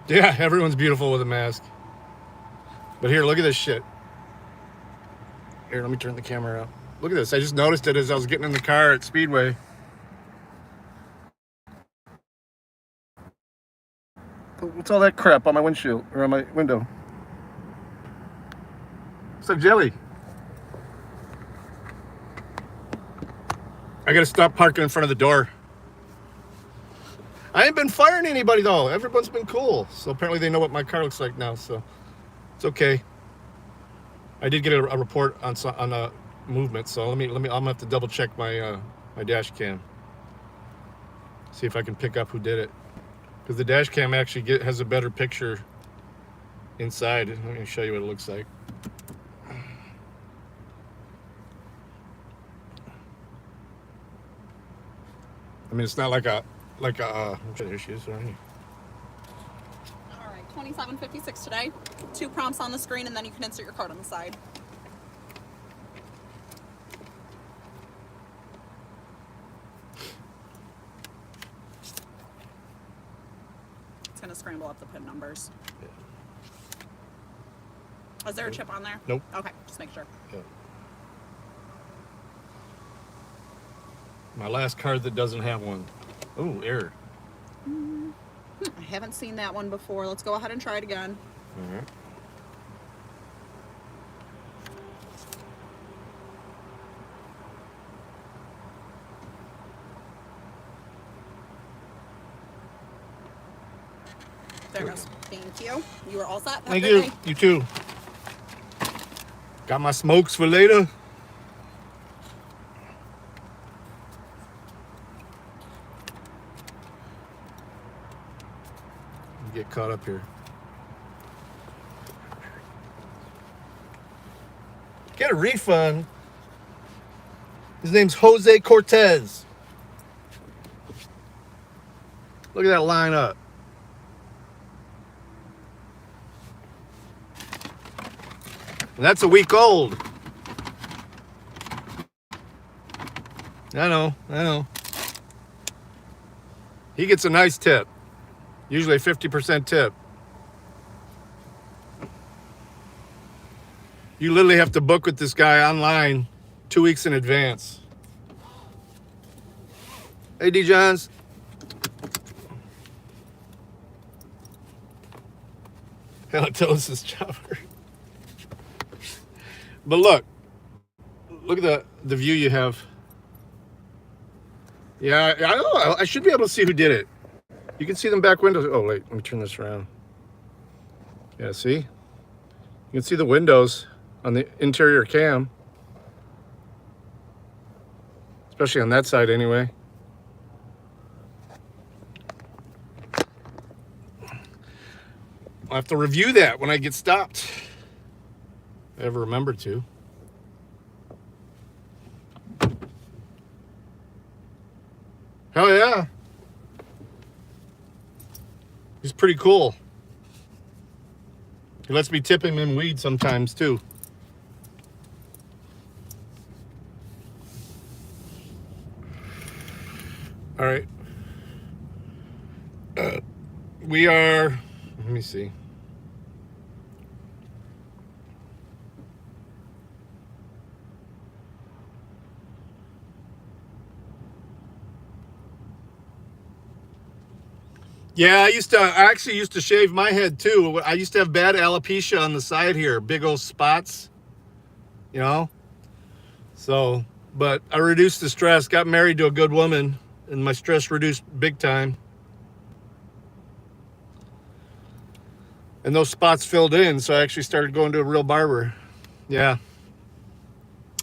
Yeah, everyone's beautiful with a mask. But here, look at this shit. Here, let me turn the camera up. Look at this. I just noticed it as I was getting in the car at Speedway. What's all that crap on my windshield or on my window? What's up, Jelly? I gotta stop parking in front of the door. I ain't been firing anybody though. Everyone's been cool. So apparently they know what my car looks like now. So it's okay. I did get a report on a movement. So I'm gonna have to double check my my dash cam. See if I can pick up who did it. Because the dash cam actually has a better picture inside. Let me show you what it looks like. I mean, it's not like a issues, right? All right, $27.56 today. 2 prompts on the screen, and then you can insert your card on the side. It's gonna scramble up the PIN numbers. Yeah. Is there a chip on there? Nope. Okay, just make sure. Yeah. My last card that doesn't have one. Oh, error. I haven't seen that one before. Let's go ahead and try it again. All right. There it goes. Thank you. You are all set. Have a Thank great you. day. You too. Got my smokes for later. Get caught up here. Get a refund. His name's Jose Cortez. Look at that lineup. And that's a week old. I know. He gets a nice tip. Usually a 50% tip. You literally have to book with this guy online 2 weeks in advance. Hey, D. Johns. Halitosis chopper. But look at the view you have. Yeah, I should be able to see who did it. You can see them back windows. Oh, wait, let me turn this around. Yeah, see? You can see the windows on the interior cam. Especially on that side anyway. I'll have to review that when I get stopped. If I ever remember to. Hell yeah. He's pretty cool. He lets me tip him in weed sometimes too. All right. We are, let me see. Yeah, I actually used to shave my head too. I used to have bad alopecia on the side here, big old spots, you know? So, but I reduced the stress, got married to a good woman, and my stress reduced big time. And those spots filled in, so I actually started going to a real barber. Yeah.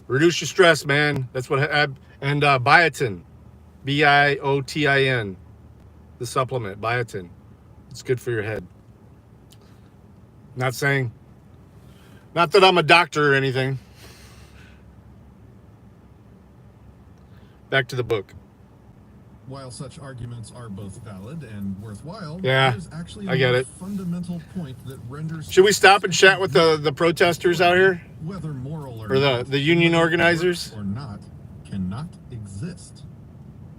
Reduce your stress, man. That's what and biotin. Biotin. The supplement, biotin. It's good for your head. Not that I'm a doctor or anything. Back to the book. While such arguments are both valid and worthwhile, Yeah, there's actually I get a it. fundamental point that renders... Should we stop and chat with the protesters out here? Whether moral Or the union whether it organizers? works or not, cannot exist.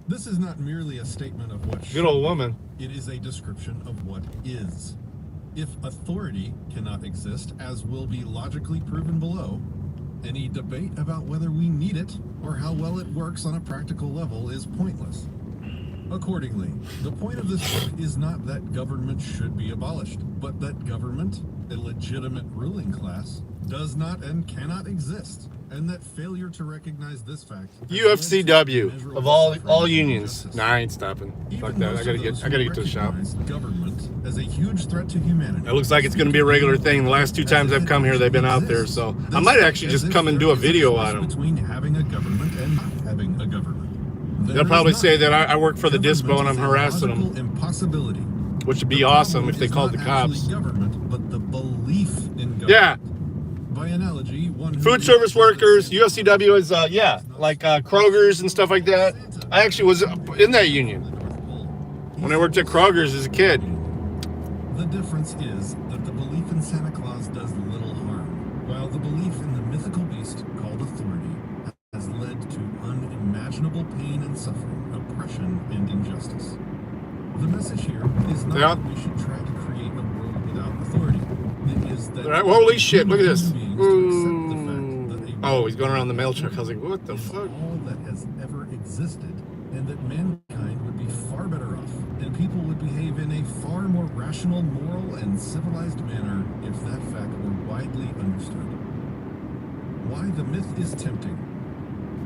This is not merely a statement of what Good old woman. It is a description of what is. If authority cannot exist, as will be logically proven below, any debate about whether we need it or how well it works on a practical level is pointless. Accordingly, the point of this book is not that government should be abolished, but that government, a legitimate ruling class, does not and cannot exist, and that failure to recognize this fact... UFCW of all unions. Nah, I ain't stopping. Fuck that. I gotta get to the shop. Government as a huge threat to humanity. It looks like it's gonna be a regular thing. The last 2 times I've come here, they've been out there, so I might actually just come and do a video on them. Between having a government and not having a government. They'll probably say that I work for the dispo and I'm harassing them. Impossibility. Which would be awesome if they called the cops. Government, but the belief in government. Yeah. By analogy, Food service workers, UFCW is, like Kroger's and stuff like that. I actually was in that union when I worked at Kroger's as a kid. The difference is that the belief in Santa Claus does little harm, while the belief in the mythical beast called authority has led to unimaginable pain and suffering, oppression and injustice. The message here is not that we should try to create a world without authority. It is that holy shit, look at this. Ooh. Oh, he's going around the mail truck. I was like, what the fuck? All that has ever existed, and that mankind would be far better off, and people would behave in a far more rational, moral, and civilized manner if that fact were widely understood. Why the myth is tempting.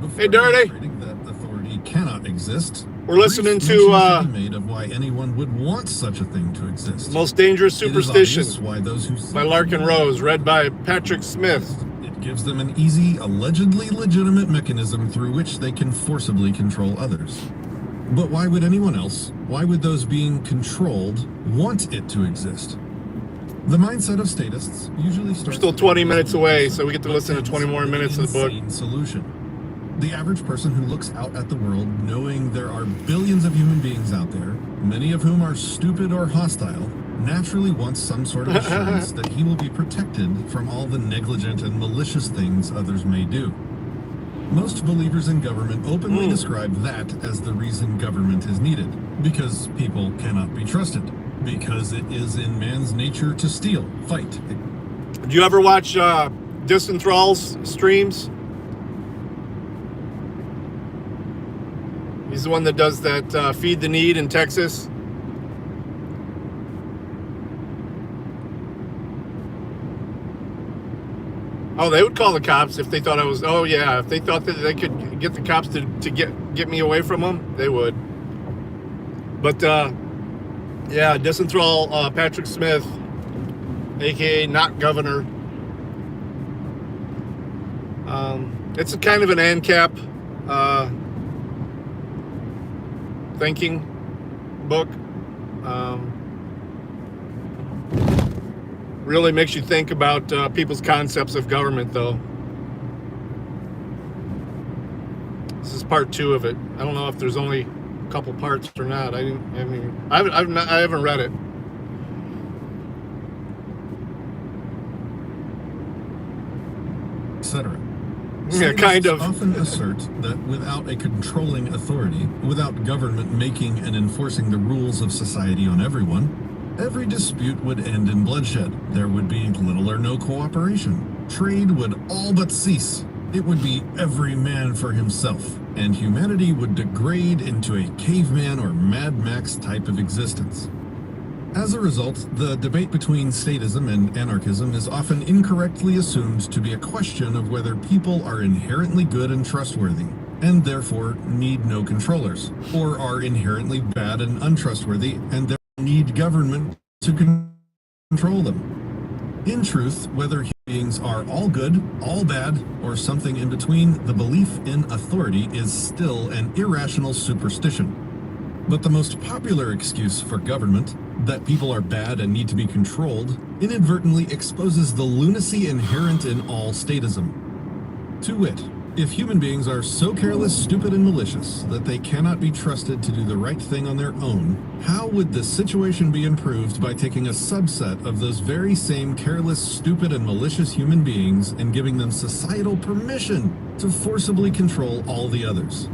Before Hey, Dirty. demonstrating that authority cannot exist, We're listening Brief to mention should be made of why anyone would want such a thing to exist. Most Dangerous It is Superstition obvious why those who seek by to Larkin believe Rose, read by Patrick Smith. it gives them an easy, allegedly legitimate mechanism through which they can forcibly control others. But why would anyone else, why would those being controlled, want it to exist? The mindset of statists usually starts... We're still with 20 minutes away, answer, so we get to but listen to ends 20 more with minutes of the book. insane solution. The average person who looks out at the world knowing there are billions of human beings out there, many of whom are stupid or hostile, naturally wants some sort of assurance that he will be protected from all the negligent and malicious things others may do. Most believers in government openly describe that as the reason government is needed, because people cannot be trusted, because it is in man's nature to steal, fight. Do you ever watch Disenthrall's streams? He's the one that does that Feed the Need in Texas. Oh, they would call the cops if they thought I was... Oh, yeah. If they thought that they could get the cops to get me away from them, they would. But, yeah, Disenthrall Patrick Smith, a.k.a. Not Governor. It's a kind of an ANCAP thinking book. Really makes you think about people's concepts of government, though. This is part 2 of it. I don't know if there's only a couple parts or not. I haven't read it. Etc. Yeah, kind of. Often assert that without a controlling authority, without government making and enforcing the rules of society on everyone, every dispute would end in bloodshed. There would be little or no cooperation. Trade would all but cease. It would be every man for himself, and humanity would degrade into a caveman or Mad Max type of existence. As a result, the debate between statism and anarchism is often incorrectly assumed to be a question of whether people are inherently good and trustworthy, and therefore need no controllers, or are inherently bad and untrustworthy, and therefore need government to control them. In truth, whether human beings are all good, all bad, or something in between, the belief in authority is still an irrational superstition. But the most popular excuse for government, that people are bad and need to be controlled, inadvertently exposes the lunacy inherent in all statism. To wit, if human beings are so careless, stupid, and malicious that they cannot be trusted to do the right thing on their own, how would the situation be improved by taking a subset of those very same careless, stupid, and malicious human beings and giving them societal permission to forcibly control all the others?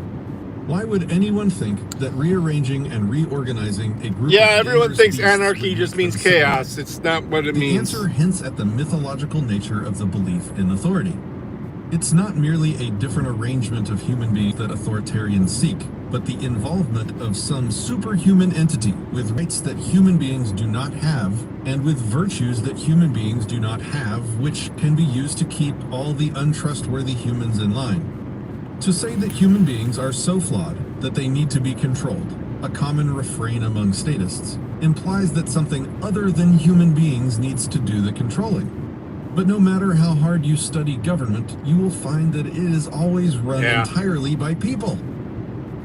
Why would anyone think that rearranging and reorganizing a group Yeah, of everyone dangerous thinks beasts anarchy would just make means them simple? chaos. It's not what it The means. answer hints at the mythological nature of the belief in authority. It's not merely a different arrangement of human beings that authoritarians seek, but the involvement of some superhuman entity with rights that human beings do not have, and with virtues that human beings do not have, which can be used to keep all the untrustworthy humans in line. To say that human beings are so flawed that they need to be controlled, a common refrain among statists, implies that something other than human beings needs to do the controlling. But no matter how hard you study government, you will find that it is always run entirely by people.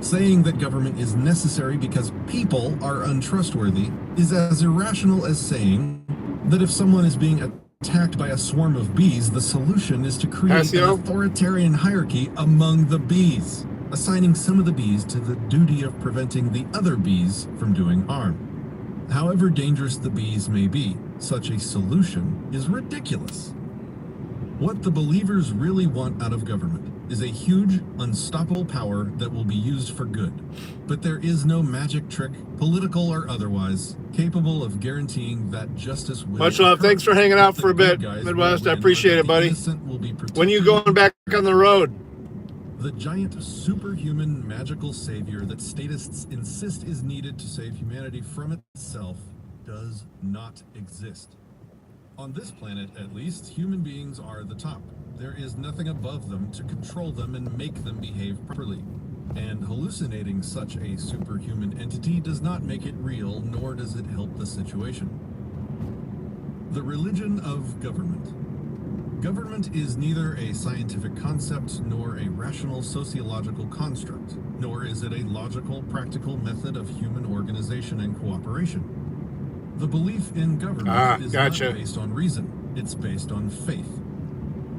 Saying that government is necessary because people are untrustworthy is as irrational as saying that if someone is being attacked by a swarm of bees, the solution is to create an authoritarian hierarchy among the bees, assigning some of the bees to the duty of preventing the other bees from doing harm. However dangerous the bees may be, such a solution is ridiculous. What the believers really want out of government is a huge, unstoppable power that will be used for good. But there is no magic trick, political or otherwise, capable of guaranteeing that justice will Much love. occur. Thanks for hanging out The for a bit, good guys Midwest. will I win, appreciate or it, the buddy. innocent will be protected. When you going back on the road? The giant superhuman magical savior that statists insist is needed to save humanity from itself does not exist. On this planet, at least, human beings are the top. There is nothing above them to control them and make them behave properly. And hallucinating such a superhuman entity does not make it real, nor does it help the situation. The religion of government. Government is neither a scientific concept nor a rational sociological construct, nor is it a logical, practical method of human organization and cooperation. The belief in government is gotcha. not based on reason, it's based on faith.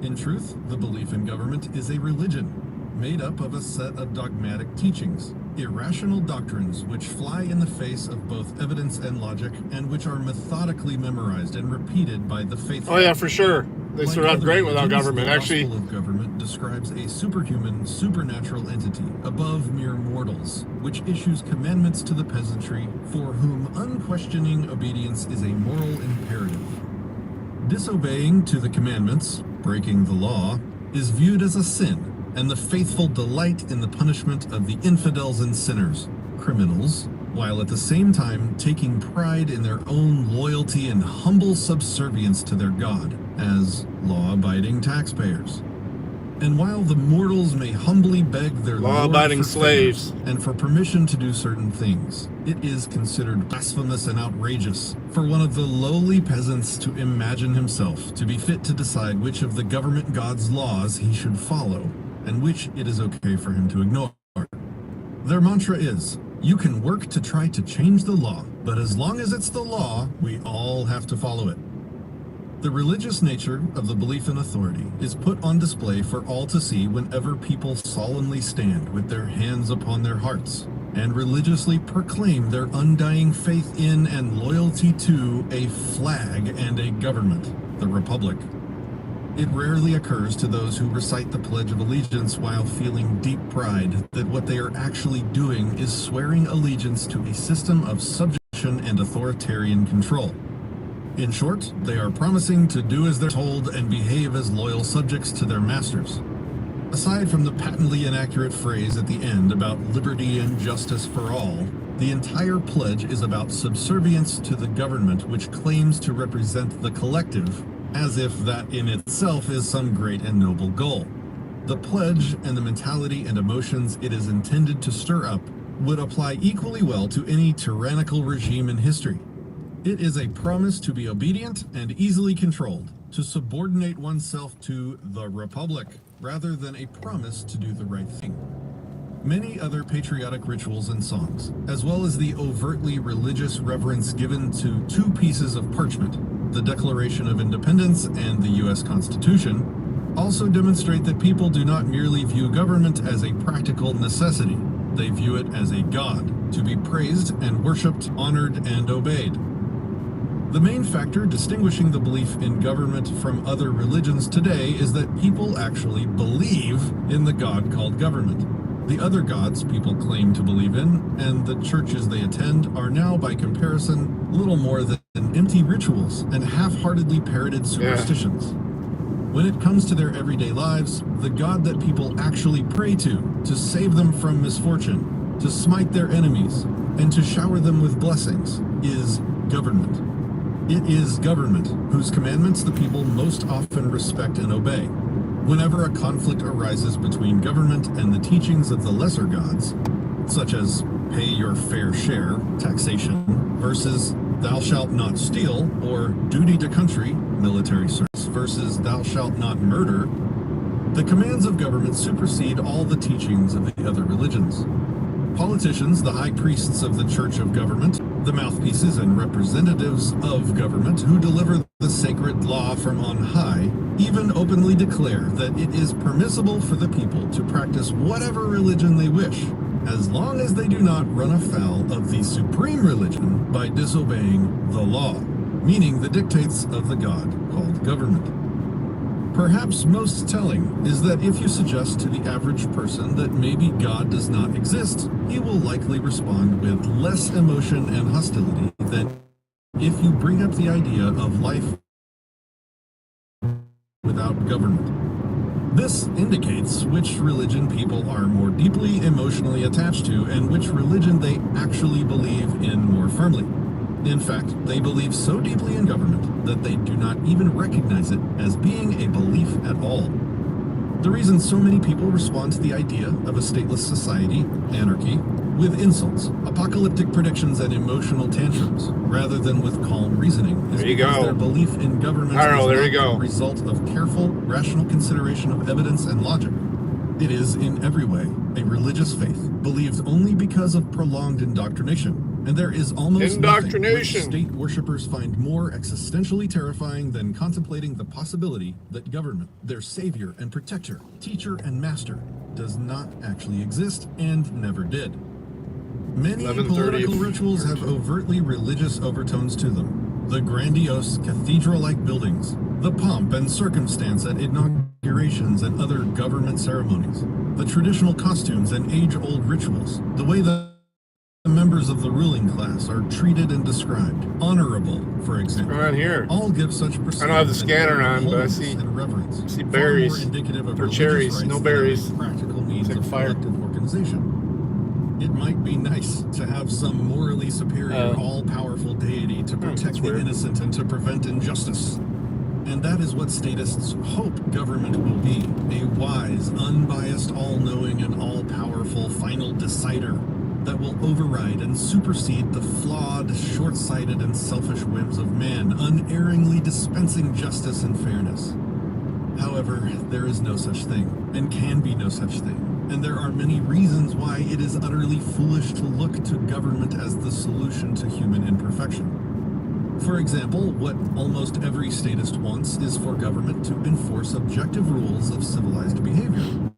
In truth, the belief in government is a religion, made up of a set of dogmatic teachings, irrational doctrines which fly in the face of both evidence and logic, and which are methodically memorized and repeated by the faithful. Oh yeah, for sure. They Like survive other great without religions, government. the Actually, gospel of government describes a superhuman, supernatural entity above mere mortals, which issues commandments to the peasantry, for whom unquestioning obedience is a moral imperative. Disobeying to the commandments, breaking the law, is viewed as a sin, and the faithful delight in the punishment of the infidels and sinners, criminals, while at the same time taking pride in their own loyalty and humble subservience to their God as law-abiding taxpayers. And while the mortals may humbly beg their law-abiding Lord for slaves. favors and for permission to do certain things, it is considered blasphemous and outrageous for one of the lowly peasants to imagine himself to be fit to decide which of the government god's laws he should follow, and which it is okay for him to ignore. Their mantra is, you can work to try to change the law, but as long as it's the law, we all have to follow it. The religious nature of the belief in authority is put on display for all to see whenever people solemnly stand with their hands upon their hearts and religiously proclaim their undying faith in and loyalty to a flag and a government, the Republic. It rarely occurs to those who recite the Pledge of Allegiance while feeling deep pride that what they are actually doing is swearing allegiance to a system of subjection and authoritarian control. In short, they are promising to do as they're told and behave as loyal subjects to their masters. Aside from the patently inaccurate phrase at the end about liberty and justice for all, the entire pledge is about subservience to the government which claims to represent the collective, as if that in itself is some great and noble goal. The pledge and the mentality and emotions it is intended to stir up would apply equally well to any tyrannical regime in history. It is a promise to be obedient and easily controlled, to subordinate oneself to the Republic, rather than a promise to do the right thing. Many other patriotic rituals and songs, as well as the overtly religious reverence given to two pieces of parchment, the Declaration of Independence and the U.S. Constitution, also demonstrate that people do not merely view government as a practical necessity. They view it as a god, to be praised and worshipped, honored, and obeyed. The main factor distinguishing the belief in government from other religions today is that people actually believe in the god called government. The other gods people claim to believe in, and the churches they attend, are now, by comparison, little more than empty rituals and half-heartedly parroted superstitions. When it comes to their everyday lives, the God that people actually pray to save them from misfortune, to smite their enemies, and to shower them with blessings, is government. It is government whose commandments the people most often respect and obey. Whenever a conflict arises between government and the teachings of the lesser gods, such as pay your fair share, taxation, versus thou shalt not steal, or duty to country, military service, versus thou shalt not murder, the commands of government supersede all the teachings of the other religions. Politicians, the high priests of the Church of Government, the mouthpieces and representatives of government who deliver the sacred law from on high, even openly declare that it is permissible for the people to practice whatever religion they wish, as long as they do not run afoul of the supreme religion by disobeying the law, meaning the dictates of the God called government. Perhaps most telling is that if you suggest to the average person that maybe God does not exist, he will likely respond with less emotion and hostility than if you bring up the idea of life without government. This indicates which religion people are more deeply emotionally attached to and which religion they actually believe in more firmly. In fact, they believe so deeply in government that they do not even recognize it as being a belief at all. The reason so many people respond to the idea of a stateless society, anarchy, with insults, apocalyptic predictions, and emotional tantrums, rather than with calm reasoning, is There you because go. their belief in government Carl, there is you not go. the result of careful, rational consideration of evidence and logic. It is, in every way, a religious faith, believed only because of prolonged indoctrination. And there is almost nothing which Indoctrination. state worshippers find more existentially terrifying than contemplating the possibility that government, their savior and protector, teacher and master, does not actually exist and never did. Many 11:30 political rituals have overtly religious overtones to them. The grandiose cathedral-like buildings, the pomp and circumstance at inaugurations and other government ceremonies, the traditional costumes and age-old rituals, the way the members of the ruling class are treated and described, honorable, for example, What's going on here? all give such I don't have the pristine scanner and on, but I holiness see- and reverence, see far berries. more indicative of Or religious cherries, rites no than berries. practical means It's like of fire. collective organization. It might be nice to have some morally superior, Oh. all-powerful deity to that's protect the weird. innocent and to prevent injustice. And that is what statists hope government will be, a wise, unbiased, all-knowing, and all-powerful final decider that will override and supersede the flawed, short-sighted, and selfish whims of man, unerringly dispensing justice and fairness. However, there is no such thing, and can be no such thing. And there are many reasons why it is utterly foolish to look to government as the solution to human imperfection. For example, what almost every statist wants is for government to enforce objective rules of civilized behavior.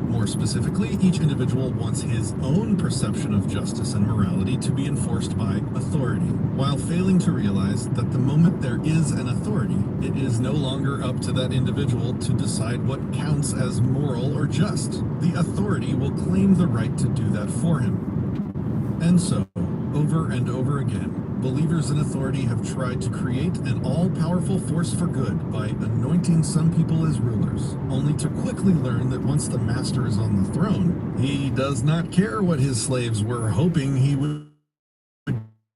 More specifically, each individual wants his own perception of justice and morality to be enforced by authority, while failing to realize that the moment there is an authority, it is no longer up to that individual to decide what counts as moral or just. The authority will claim the right to do that for him. And so, over and over again, believers in authority have tried to create an all-powerful force for good by anointing some people as rulers, only to quickly learn that once the master is on the throne, he does not care what his slaves were hoping he would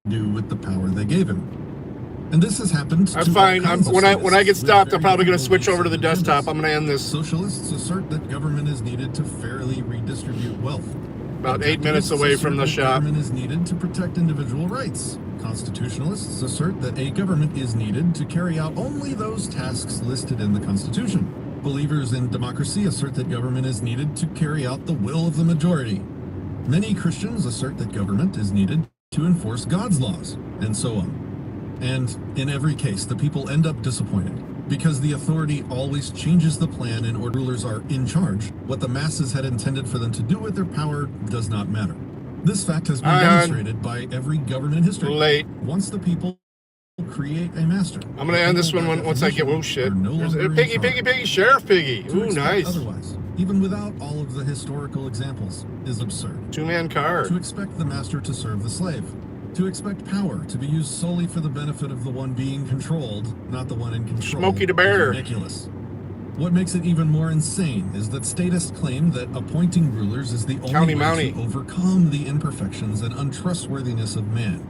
do with the power they gave him. And this has happened I'm to all fine. kinds of When I get statists with stopped, I'm very probably going to different switch over to the beliefs and desktop. I'm agendas. going to end this Socialists assert that government is needed to fairly redistribute wealth. about 8 minutes Objectivists away from the assert that shop. Government is needed to protect individual rights. Constitutionalists assert that a government is needed to carry out only those tasks listed in the Constitution. Believers in democracy assert that government is needed to carry out the will of the majority. Many Christians assert that government is needed to enforce God's laws, and so on. And in every case, the people end up disappointed, because the authority always changes the plan and rulers are in charge. What the masses had intended for them to do with their power does not matter. This fact has been demonstrated by every government in history. Late. Once the people create a master, I'm going to end this one once I get... Oh, shit. There's a piggy, Sheriff Piggy. To Ooh, expect nice. otherwise, even without all of the historical examples, is absurd. Two-man car. To expect the master to serve the slave. To expect power to be used solely for the benefit of the one being controlled, not the one in control, Smokey the Bear. is ridiculous. What makes it even more insane is that statists claim that appointing rulers is the only way Mountie. to overcome the imperfections and untrustworthiness of man.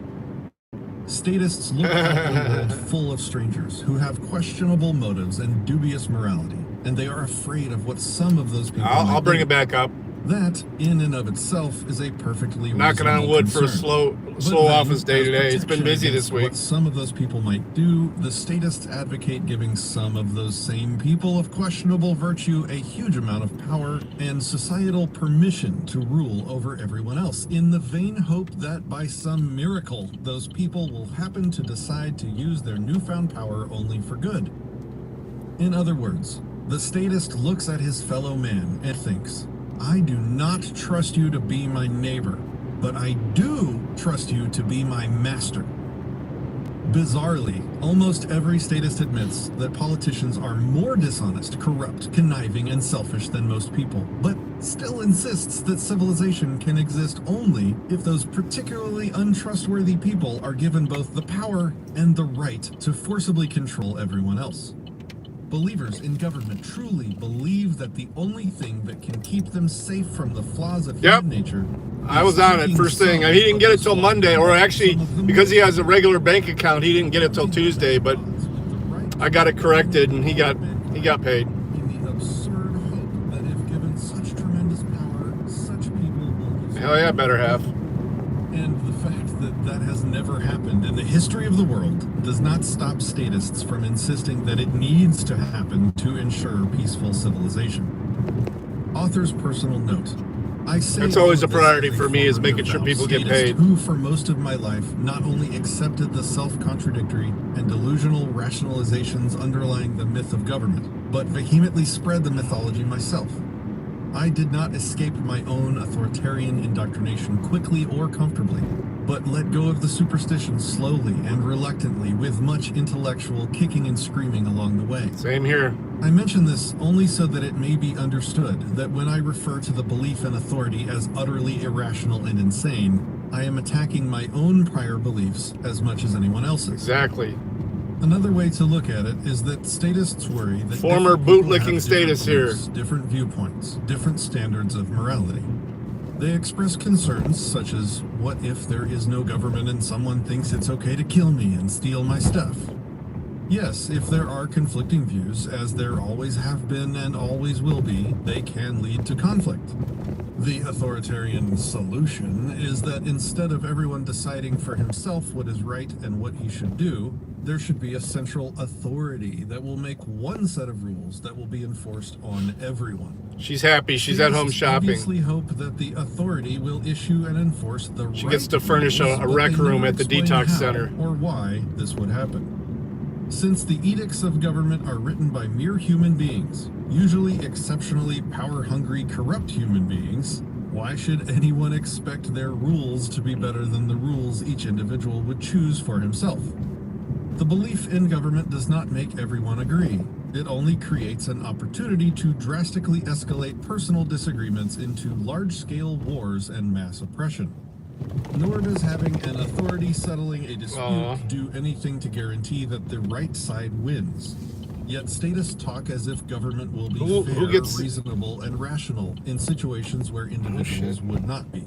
Statists look at a world full of strangers who have questionable motives and dubious morality, and they are afraid of what some of those people I'll might bring do. it back up. That, in and of itself, is a perfectly Knocking on reasonable wood for a concern. slow But slow then, office day as today. It's been protection busy this against week. What some of those people might do, the statists advocate giving some of those same people of questionable virtue a huge amount of power and societal permission to rule over everyone else, in the vain hope that by some miracle, those people will happen to decide to use their newfound power only for good. In other words, the statist looks at his fellow man and thinks, I do not trust you to be my neighbor, but I do trust you to be my master. Bizarrely, almost every statist admits that politicians are more dishonest, corrupt, conniving, and selfish than most people, but still insists that civilization can exist only if those particularly untrustworthy people are given both the power and the right to forcibly control everyone else. Believers in government truly believe that the only thing that can keep them safe from the flaws of Yep. human nature I is was on it taking first thing. some He didn't of get it the till flawed Monday, or parts, actually, some of the because he moral has a regular bank account, he didn't get it till Tuesday. But I got it corrected, and he got paid. in the absurd hope Hell yeah, better have. And the fact that that has never happened in the history of the world does not stop statists from insisting that it needs to happen to ensure peaceful civilization. Author's personal note. I say That's always all a of this priority as a for me, is former making sure devout people get statist paid. Who, for most of my life, not only accepted the self-contradictory and delusional rationalizations underlying the myth of government, but vehemently spread the mythology myself. I did not escape my own authoritarian indoctrination quickly or comfortably, but let go of the superstition slowly and reluctantly with much intellectual kicking and screaming along the way. Same here. I mention this only so that it may be understood that when I refer to the belief in authority as utterly irrational and insane, I am attacking my own prior beliefs as much as anyone else's. Exactly. Another way to look at it is that statists worry that Former different people bootlicking have different statist here. beliefs, different viewpoints, different standards of morality. They express concerns such as, what if there is no government and someone thinks it's okay to kill me and steal my stuff? Yes, if there are conflicting views, as there always have been and always will be, they can lead to conflict. The authoritarian solution is that instead of everyone deciding for himself what is right and what he should do, there should be a central authority that will make one set of rules that will be enforced on everyone. She's happy. She's at home shopping. Obviously hope that the authority will issue and enforce the She right gets to furnish rules, a but rec they room never at the explain detox how center. or why this would happen. Since the edicts of government are written by mere human beings, usually exceptionally power-hungry, corrupt human beings, why should anyone expect their rules to be better than the rules each individual would choose for himself? The belief in government does not make everyone agree. It only creates an opportunity to drastically escalate personal disagreements into large-scale wars and mass oppression. Nor does having an authority settling a dispute do anything to guarantee that the right side wins. Yet statists talk as if government will be fair, reasonable, and rational in situations where individuals would not be.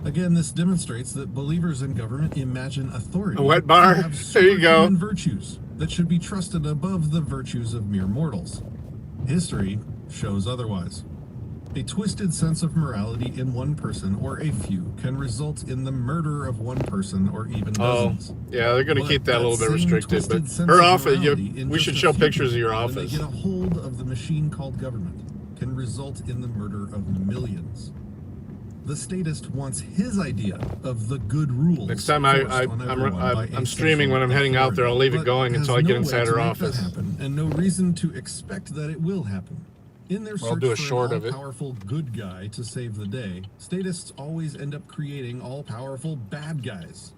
Again, this demonstrates that believers in government imagine authority A wet bar. to have There you go. superhuman virtues that should be trusted above the virtues of mere mortals. History shows otherwise. A twisted sense of morality in one person or a few can result in the murder of one person or even dozens. Yeah, they're going to But keep that a little bit same restricted. But twisted sense her of office, morality in we just should a show few pictures of your people, when office. they get a hold of the machine called government, can result in the murder of millions. The statist wants his idea of the good rules. Next time I'm streaming when I'm heading out there, I'll leave it going until I get inside her office. Happen, and no reason to expect that it will happen. In their I'll search do a for short an of it. all-powerful good guy to save the day, statists always end up creating all-powerful bad guys.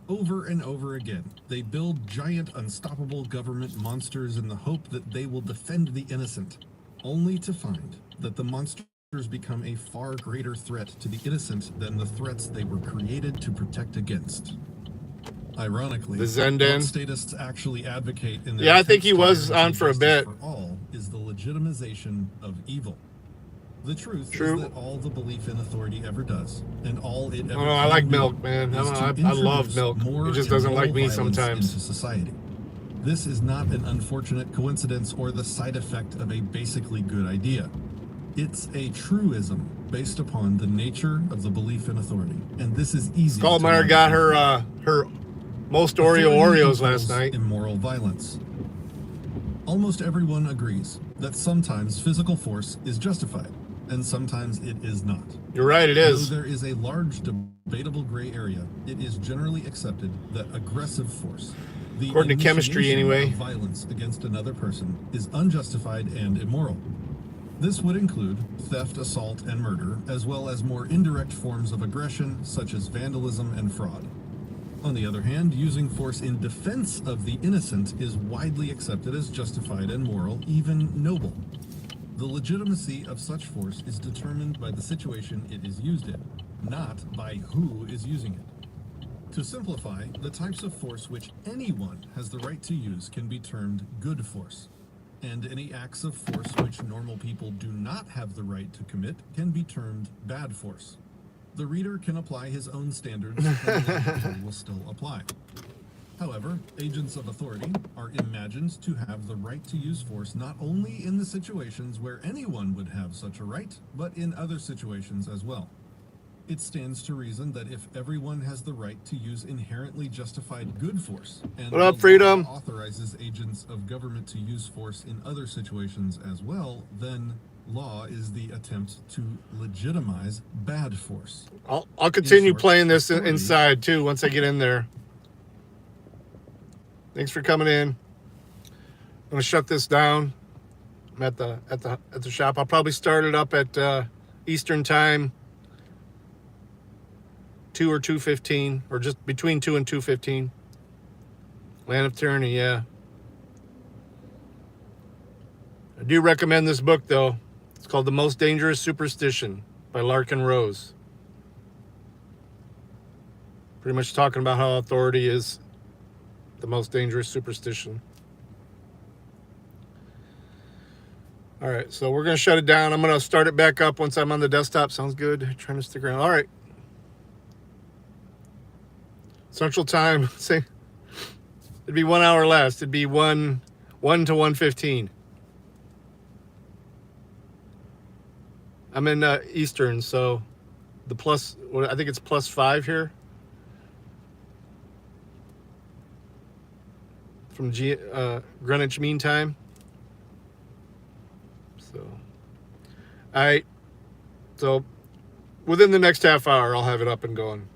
Over and over again, they build giant, unstoppable government monsters in the hope that they will defend the innocent, only to find that the monsters become a far greater threat to the innocent than the threats they were created to protect against. Ironically, The Zendan. what statists actually advocate in their Yeah, I think he attempts was to on for a justice bit. for all is the legitimization of evil. The truth True. is that all the belief in authority ever does, and all it ever I can like do, milk, man. is to I love introduce milk. more It just doesn't like immoral me violence sometimes. into society. This is not an unfortunate coincidence or the side effect of a basically good idea. It's a truism based upon the nature of the belief in authority, and this is easy. Skullmeyer got her most Oreo Oreos last night. Immoral violence. Almost everyone agrees that sometimes physical force is justified, and sometimes it is not. You're right, it is. Though there is a large debatable gray area, it is generally accepted that aggressive force, the According to chemistry, initiation anyway. of violence against another person, is unjustified and immoral. This would include theft, assault, and murder, as well as more indirect forms of aggression, such as vandalism and fraud. On the other hand, using force in defense of the innocent is widely accepted as justified and moral, even noble. The legitimacy of such force is determined by the situation it is used in, not by who is using it. To simplify, the types of force which anyone has the right to use can be termed good force, and any acts of force which normal people do not have the right to commit can be termed bad force. The reader can apply his own standards, and the law will still apply. However, agents of authority are imagined to have the right to use force not only in the situations where anyone would have such a right, but in other situations as well. It stands to reason that if everyone has the right to use inherently justified good force, and What up, the Freedom? law authorizes agents of government to use force in other situations as well, then law is the attempt to legitimize bad force. I'll continue short, playing this authority- inside too once I get in there. Thanks for coming in. I'm gonna shut this down. I'm at the shop. I'll probably start it up at Eastern time, 2 or 2:15, or just between 2 and 2:15. Land of Tyranny, yeah. I do recommend this book though. It's called The Most Dangerous Superstition by Larkin Rose. Pretty much talking about how authority is the most dangerous superstition. All right, so we're going to shut it down. I'm going to start it back up once I'm on the desktop. Sounds good. Trying to stick around. All right. Central time. Say it'd be 1 hour less. It'd be 1 to 1:15. I'm in Eastern, so the plus, I think it's +5 here. From Greenwich Mean Time. So, all right. So, within the next half hour, I'll have it up and going.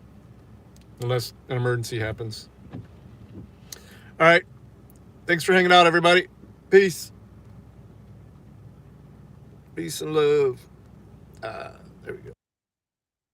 Unless an emergency happens. All right. Thanks for hanging out, everybody. Peace. Peace and love. There we go.